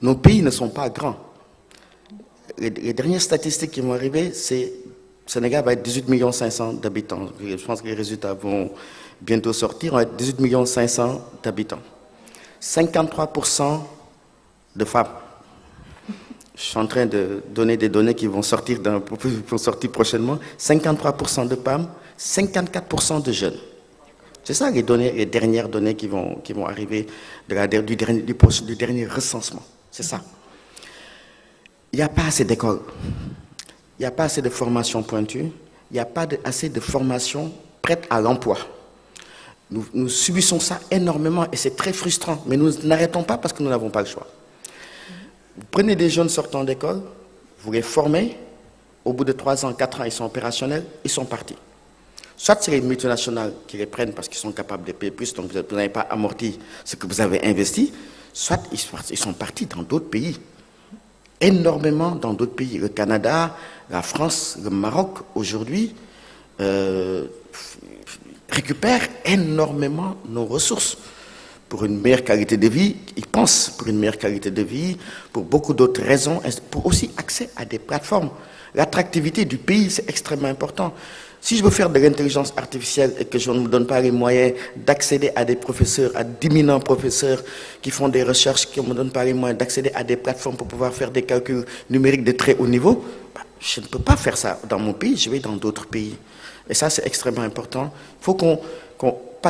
Nos pays ne sont pas grands. Les dernières statistiques qui vont arriver, c'est le Sénégal va être 18 500 000 d'habitants. Je pense que les résultats vont bientôt sortir. On va être 18 500 000 d'habitants. 53% de femmes. Je suis en train de donner des données qui vont sortir prochainement. 53% de femmes, 54% de jeunes. C'est ça les dernières données qui vont arriver du dernier recensement. C'est ça. Il n'y a pas assez d'écoles. Il n'y a pas assez de formation pointue. Il n'y a pas assez de formation prête à l'emploi. Nous subissons ça énormément et c'est très frustrant. Mais nous n'arrêtons pas parce que nous n'avons pas le choix. Vous prenez des jeunes sortant d'école, vous les formez, au bout de 3 ans, 4 ans, ils sont opérationnels, ils sont partis. Soit c'est les multinationales qui les prennent parce qu'ils sont capables de payer plus, donc vous n'avez pas amorti ce que vous avez investi, soit ils sont partis dans d'autres pays. Énormément dans d'autres pays. Le Canada, la France, le Maroc, aujourd'hui, récupèrent énormément nos ressources. Pour une meilleure qualité de vie, ils pensent pour une meilleure qualité de vie, pour beaucoup d'autres raisons, pour aussi accès à des plateformes. L'attractivité du pays, c'est extrêmement important. Si je veux faire de l'intelligence artificielle et que je ne me donne pas les moyens d'accéder à des professeurs, à d'imminents professeurs qui font des recherches, qui ne me donnent pas les moyens d'accéder à des plateformes pour pouvoir faire des calculs numériques de très haut niveau, je ne peux pas faire ça dans mon pays, je vais dans d'autres pays. Et ça, c'est extrêmement important. Il faut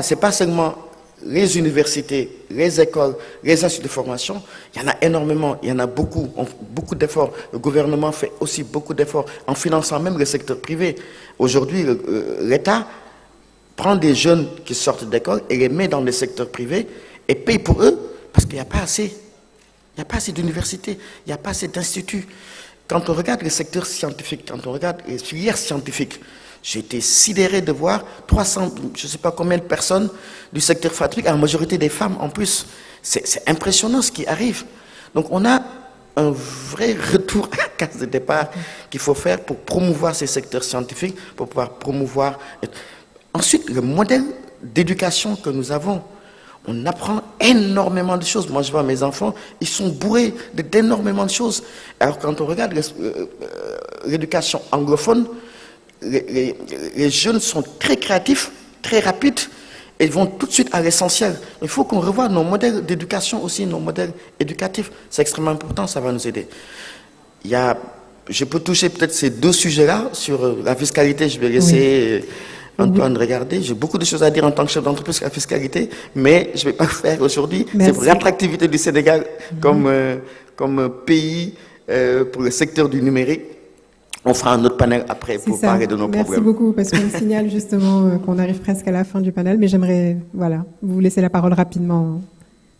c'est pas seulement les universités, les écoles, les instituts de formation, il y en a énormément, il y en a beaucoup, beaucoup d'efforts. Le gouvernement fait aussi beaucoup d'efforts en finançant même le secteur privé. Aujourd'hui, l'État prend des jeunes qui sortent d'école et les met dans le secteur privé et paye pour eux parce qu'il n'y a pas assez. Il n'y a pas assez d'universités, il n'y a pas assez d'instituts. Quand on regarde le secteur scientifique, quand on regarde les filières scientifiques, j'ai été sidéré de voir 300, je ne sais pas combien de personnes du secteur scientifique, la majorité des femmes en plus. C'est impressionnant ce qui arrive. Donc on a un vrai retour à la case de départ qu'il faut faire pour promouvoir ces secteurs scientifiques, pour pouvoir promouvoir. Ensuite, le modèle d'éducation que nous avons. On apprend énormément de choses. Moi, je vois mes enfants, ils sont bourrés d'énormément de choses. Alors, quand on regarde l'éducation anglophone, les jeunes sont très créatifs, très rapides, et ils vont tout de suite à l'essentiel. Il faut qu'on revoie nos modèles d'éducation aussi, nos modèles éducatifs. C'est extrêmement important, ça va nous aider. Je peux toucher peut-être ces deux sujets-là. Sur la fiscalité, je vais laisser Antoine regarder. J'ai beaucoup de choses à dire en tant que chef d'entreprise sur la fiscalité, mais je ne vais pas le faire aujourd'hui. C'est pour l'attractivité du Sénégal comme pays pour le secteur du numérique. On fera un autre panel après pour parler de nos problèmes. Merci beaucoup, parce qu'on me signale justement qu'on arrive presque à la fin du panel, mais j'aimerais vous laisser la parole rapidement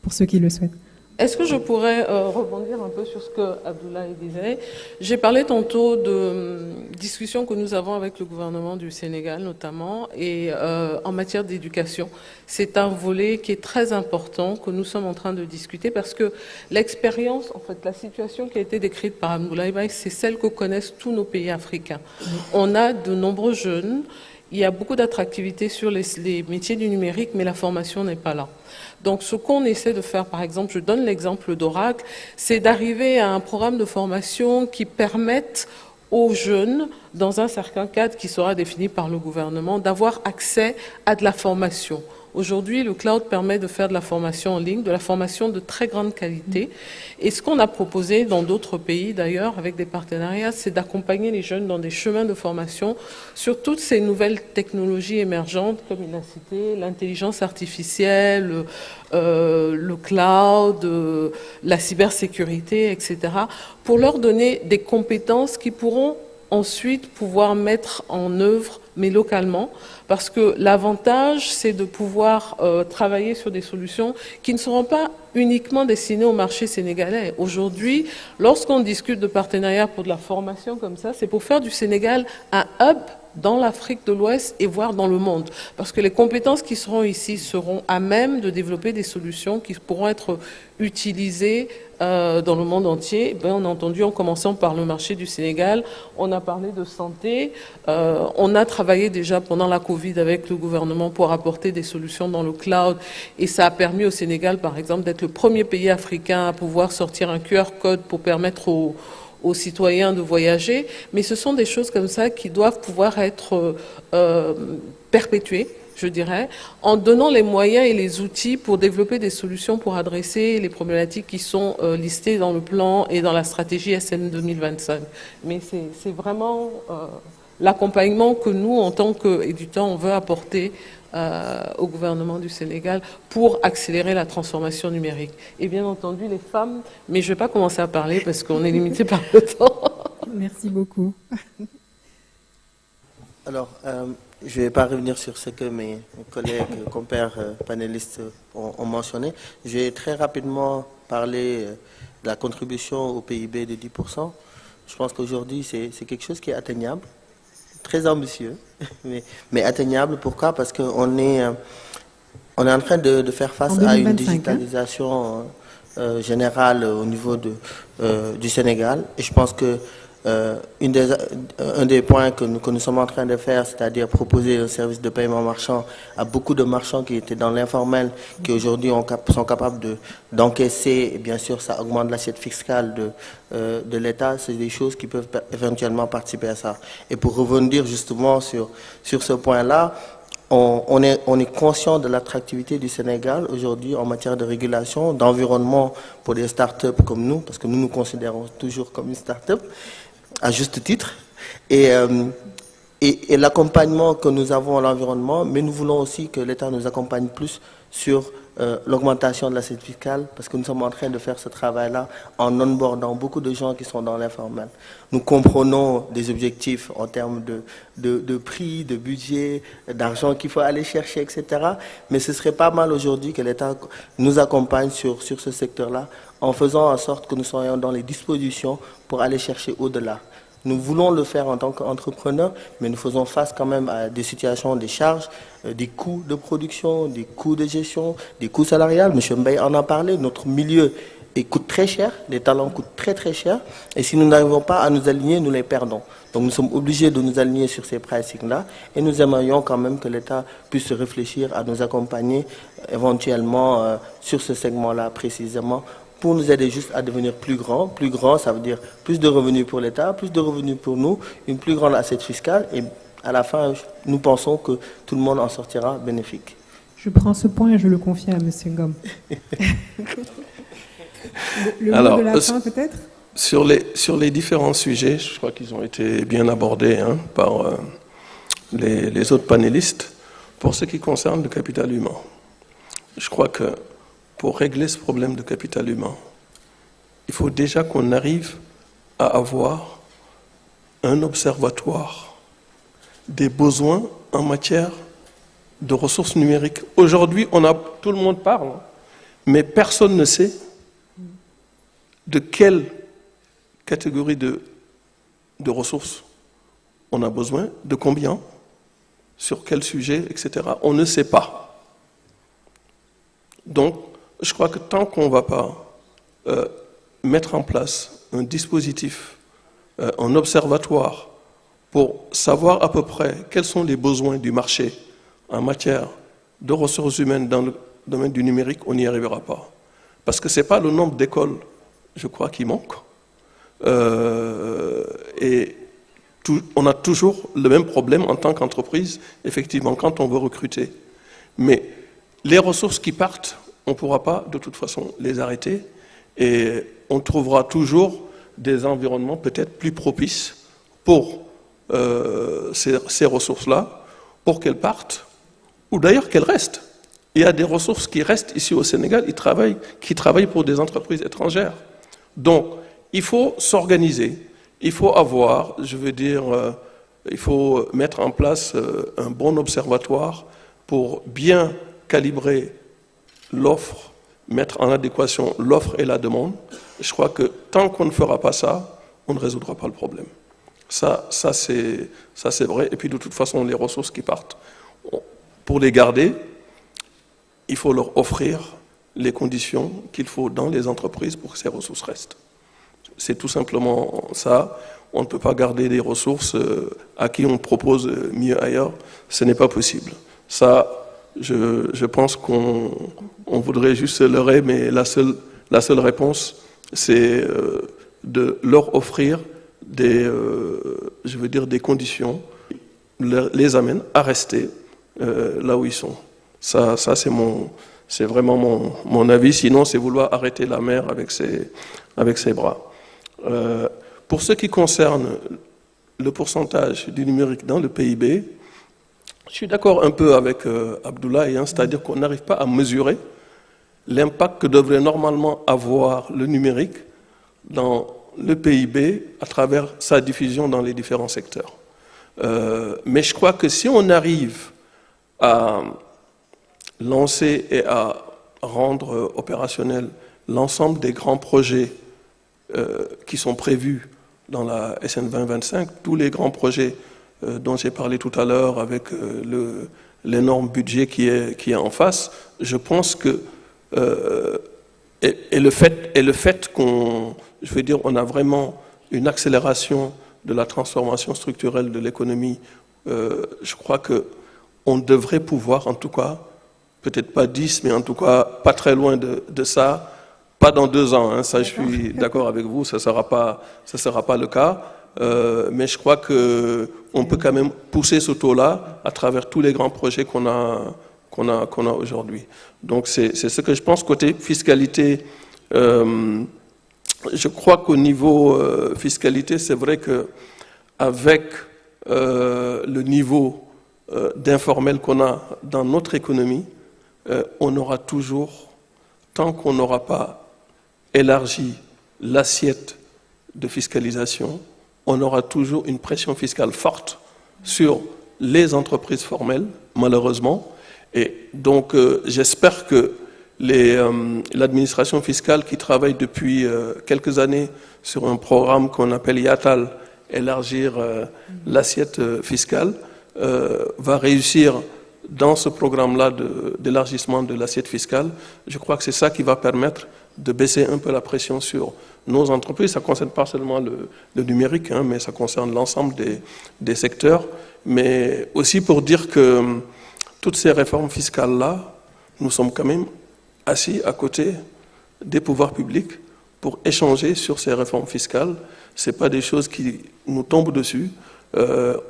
pour ceux qui le souhaitent. Est-ce que je pourrais rebondir un peu sur ce que Abdoulaye disait? J'ai parlé tantôt de discussions que nous avons avec le gouvernement du Sénégal notamment, et en matière d'éducation. C'est un volet qui est très important que nous sommes en train de discuter parce que l'expérience, en fait, la situation qui a été décrite par Abdoulaye Baye, c'est celle que connaissent tous nos pays africains. On a de nombreux jeunes, il y a beaucoup d'attractivité sur les métiers du numérique, mais la formation n'est pas là. Donc, ce qu'on essaie de faire, par exemple, je donne l'exemple d'Oracle, c'est d'arriver à un programme de formation qui permette aux jeunes, dans un certain cadre qui sera défini par le gouvernement, d'avoir accès à de la formation. Aujourd'hui, le cloud permet de faire de la formation en ligne, de la formation de très grande qualité. Et ce qu'on a proposé dans d'autres pays, d'ailleurs, avec des partenariats, c'est d'accompagner les jeunes dans des chemins de formation sur toutes ces nouvelles technologies émergentes, comme il a cité, l'intelligence artificielle, le cloud, la cybersécurité, etc., pour leur donner des compétences qui pourront ensuite pouvoir mettre en œuvre, mais localement, parce que l'avantage, c'est de pouvoir travailler sur des solutions qui ne seront pas uniquement destinées au marché sénégalais. Aujourd'hui, lorsqu'on discute de partenariats pour de la formation comme ça, c'est pour faire du Sénégal un hub dans l'Afrique de l'Ouest et voire dans le monde. Parce que les compétences qui seront ici seront à même de développer des solutions qui pourront être utilisées dans le monde entier. On a entendu, en commençant par le marché du Sénégal, on a parlé de santé, on a travaillé déjà pendant la Covid avec le gouvernement pour apporter des solutions dans le cloud, et ça a permis au Sénégal, par exemple, d'être le premier pays africain à pouvoir sortir un QR code pour permettre aux citoyens de voyager, mais ce sont des choses comme ça qui doivent pouvoir être perpétuées, je dirais, en donnant les moyens et les outils pour développer des solutions pour adresser les problématiques qui sont listées dans le plan et dans la stratégie SN 2025. Mais c'est vraiment l'accompagnement que nous, en tant qu'éditants, on veut apporter au gouvernement du Sénégal pour accélérer la transformation numérique. Et bien entendu, les femmes, mais je ne vais pas commencer à parler parce qu'on est limité par le temps. Merci beaucoup. Alors, je ne vais pas revenir sur ce que mes collègues, compères, panélistes ont mentionné. Je vais très rapidement parler de la contribution au PIB de 10%. Je pense qu'aujourd'hui, c'est quelque chose qui est atteignable, très ambitieux, mais atteignable. Pourquoi? Parce qu'on est en train de faire face à une digitalisation générale au niveau du Sénégal. Et je pense que un des points que nous sommes en train de faire, c'est-à-dire proposer un service de paiement marchand à beaucoup de marchands qui étaient dans l'informel, qui aujourd'hui sont capables d'encaisser, et bien sûr ça augmente l'assiette fiscale de l'État, c'est des choses qui peuvent éventuellement participer à ça. Et pour revenir justement sur ce point-là, on est conscient de l'attractivité du Sénégal aujourd'hui en matière de régulation, d'environnement pour des startups comme nous, parce que nous nous considérons toujours comme une startup, à juste titre, et l'accompagnement que nous avons à l'environnement, mais nous voulons aussi que l'État nous accompagne plus sur l'augmentation de l'assiette fiscale, parce que nous sommes en train de faire ce travail-là en onboardant beaucoup de gens qui sont dans l'informel. Nous comprenons des objectifs en termes de prix, de budget, d'argent qu'il faut aller chercher, etc. Mais ce serait pas mal aujourd'hui que l'État nous accompagne sur ce secteur-là, en faisant en sorte que nous soyons dans les dispositions pour aller chercher au-delà. Nous voulons le faire en tant qu'entrepreneurs, mais nous faisons face quand même à des situations, des charges, des coûts de production, des coûts de gestion, des coûts salariales. M. Mbaye en a parlé. Notre milieu et coûtent très cher, les talents coûtent très très cher, et si nous n'arrivons pas à nous aligner, nous les perdons. Donc nous sommes obligés de nous aligner sur ces pricing-là, et nous aimerions quand même que l'État puisse réfléchir à nous accompagner éventuellement sur ce segment-là précisément, pour nous aider juste à devenir plus grand. Plus grand, ça veut dire plus de revenus pour l'État, plus de revenus pour nous, une plus grande assiette fiscale, et à la fin, nous pensons que tout le monde en sortira bénéfique. Je prends ce point et je le confie à M. Ngom. Le Alors, mot de la fin, peut-être? Sur les différents sujets, je crois qu'ils ont été bien abordés par les autres panélistes. Pour ce qui concerne le capital humain, je crois que pour régler ce problème de capital humain, il faut déjà qu'on arrive à avoir un observatoire des besoins en matière de ressources numériques. Aujourd'hui, tout le monde parle, mais personne ne sait de quelle catégorie de ressources on a besoin, de combien, sur quel sujet, etc. On ne sait pas. Donc, je crois que tant qu'on ne va pas mettre en place un dispositif, un observatoire, pour savoir à peu près quels sont les besoins du marché en matière de ressources humaines dans le domaine du numérique, on n'y arrivera pas. Parce que ce n'est pas le nombre d'écoles, je crois, qui manque. Et on a toujours le même problème en tant qu'entreprise, effectivement, quand on veut recruter. Mais les ressources qui partent, on ne pourra pas de toute façon les arrêter et on trouvera toujours des environnements peut-être plus propices pour ces ressources-là, pour qu'elles partent, ou d'ailleurs qu'elles restent. Il y a des ressources qui restent ici au Sénégal, qui travaillent pour des entreprises étrangères. Donc, il faut s'organiser, il faut avoir, il faut mettre en place un bon observatoire pour bien calibrer l'offre, mettre en adéquation l'offre et la demande. Je crois que tant qu'on ne fera pas ça, on ne résoudra pas le problème. Ça c'est vrai. Et puis de toute façon, les ressources qui partent, pour les garder, il faut leur offrir les conditions qu'il faut dans les entreprises pour que ces ressources restent. C'est tout simplement ça. On ne peut pas garder des ressources à qui on propose mieux ailleurs. Ce n'est pas possible. Ça, je pense qu'on voudrait juste se leurrer, mais la seule réponse, c'est de leur offrir des conditions, les amènent à rester là où ils sont. Ça c'est vraiment mon avis. Sinon, c'est vouloir arrêter la mer avec ses bras. Pour ce qui concerne le pourcentage du numérique dans le PIB, je suis d'accord un peu avec Abdoulaye, c'est-à-dire qu'on n'arrive pas à mesurer l'impact que devrait normalement avoir le numérique dans le PIB à travers sa diffusion dans les différents secteurs. Mais je crois que si on arrive à lancer et à rendre opérationnel l'ensemble des grands projets qui sont prévus dans la SN 2025, tous les grands projets dont j'ai parlé tout à l'heure avec l'énorme budget qui est en face, je pense que le fait qu'on a vraiment une accélération de la transformation structurelle de l'économie, je crois qu'on devrait pouvoir, en tout cas, peut-être pas 10, mais en tout cas pas très loin de ça, pas dans 2 ans, ça je suis d'accord avec vous, ça sera pas le cas, mais je crois qu'on peut quand même pousser ce taux-là à travers tous les grands projets qu'on a aujourd'hui. Donc c'est ce que je pense côté fiscalité. Je crois qu'au niveau fiscalité, c'est vrai qu'avec le niveau d'informel qu'on a dans notre économie, on aura toujours, tant qu'on n'aura pas élargi l'assiette de fiscalisation, on aura toujours une pression fiscale forte sur les entreprises formelles, malheureusement. Et donc, j'espère que l'administration fiscale qui travaille depuis quelques années sur un programme qu'on appelle YATAL, élargir l'assiette fiscale, va réussir dans ce programme-là d'élargissement de l'assiette fiscale. Je crois que c'est ça qui va permettre de baisser un peu la pression sur nos entreprises. Ça ne concerne pas seulement le numérique, hein, mais ça concerne l'ensemble des secteurs. Mais aussi pour dire que toutes ces réformes fiscales-là, nous sommes quand même assis à côté des pouvoirs publics pour échanger sur ces réformes fiscales. Ce n'est pas des choses qui nous tombent dessus.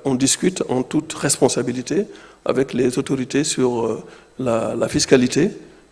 On discute en toute responsabilité avec les autorités sur la fiscalité,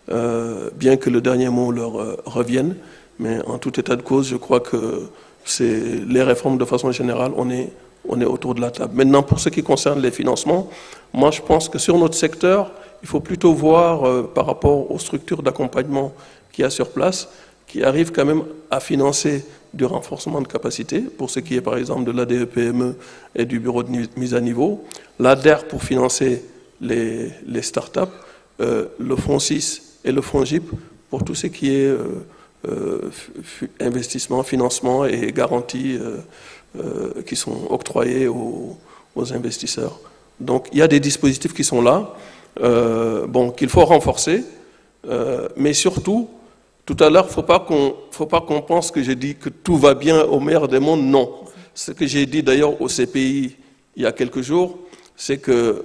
bien que le dernier mot leur revienne. Mais en tout état de cause, je crois que c'est les réformes de façon générale, on est autour de la table. Maintenant, pour ce qui concerne les financements, moi je pense que sur notre secteur, il faut plutôt voir par rapport aux structures d'accompagnement qu'il y a sur place, qui arrivent quand même à financer du renforcement de capacité, pour ce qui est par exemple de l'ADE-PME et du bureau de mise à niveau, l'ADER pour financer les startups, le Fonds 6 et le Fonds GIP pour tout ce qui est investissement, financement et garanties qui sont octroyés aux investisseurs. Donc il y a des dispositifs qui sont là, qu'il faut renforcer, mais surtout, tout à l'heure, faut pas qu'on pense que j'ai dit que tout va bien au meilleur des mondes. Non. Ce que j'ai dit d'ailleurs au CPI il y a quelques jours, c'est que,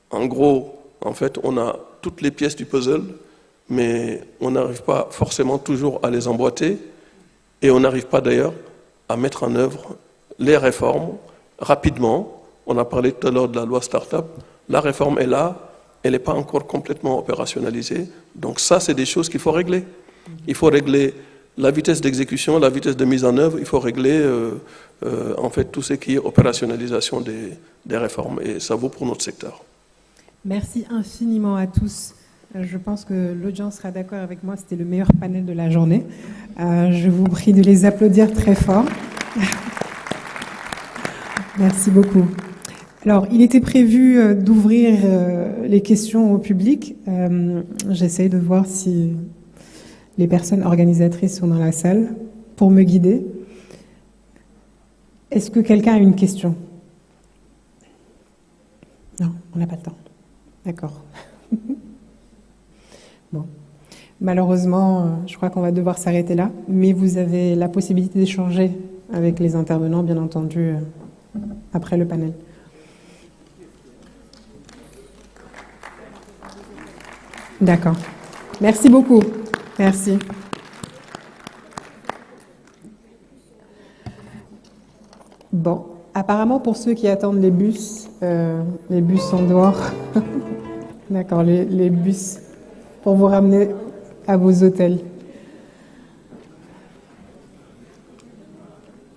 en gros, en fait, on a toutes les pièces du puzzle, mais on n'arrive pas forcément toujours à les emboîter, et on n'arrive pas d'ailleurs à mettre en œuvre les réformes rapidement. On a parlé tout à l'heure de la loi Start-up. La réforme est là, elle n'est pas encore complètement opérationnalisée. Donc ça, c'est des choses qu'il faut régler. Il faut régler la vitesse d'exécution, la vitesse de mise en œuvre. Il faut régler en fait tout ce qui est opérationnalisation des réformes. Et ça vaut pour notre secteur. Merci infiniment à tous. Je pense que l'audience sera d'accord avec moi. C'était le meilleur panel de la journée. Je vous prie de les applaudir très fort. Merci beaucoup. Alors, il était prévu d'ouvrir les questions au public. J'essaye de voir si les personnes organisatrices sont dans la salle pour me guider. Est-ce que quelqu'un a une question? Non, on n'a pas le temps. D'accord. Bon. Malheureusement, je crois qu'on va devoir s'arrêter là, mais vous avez la possibilité d'échanger avec les intervenants, bien entendu, après le panel. D'accord. Merci beaucoup. Merci. Bon, apparemment pour ceux qui attendent les bus sont dehors. D'accord, les bus pour vous ramener à vos hôtels.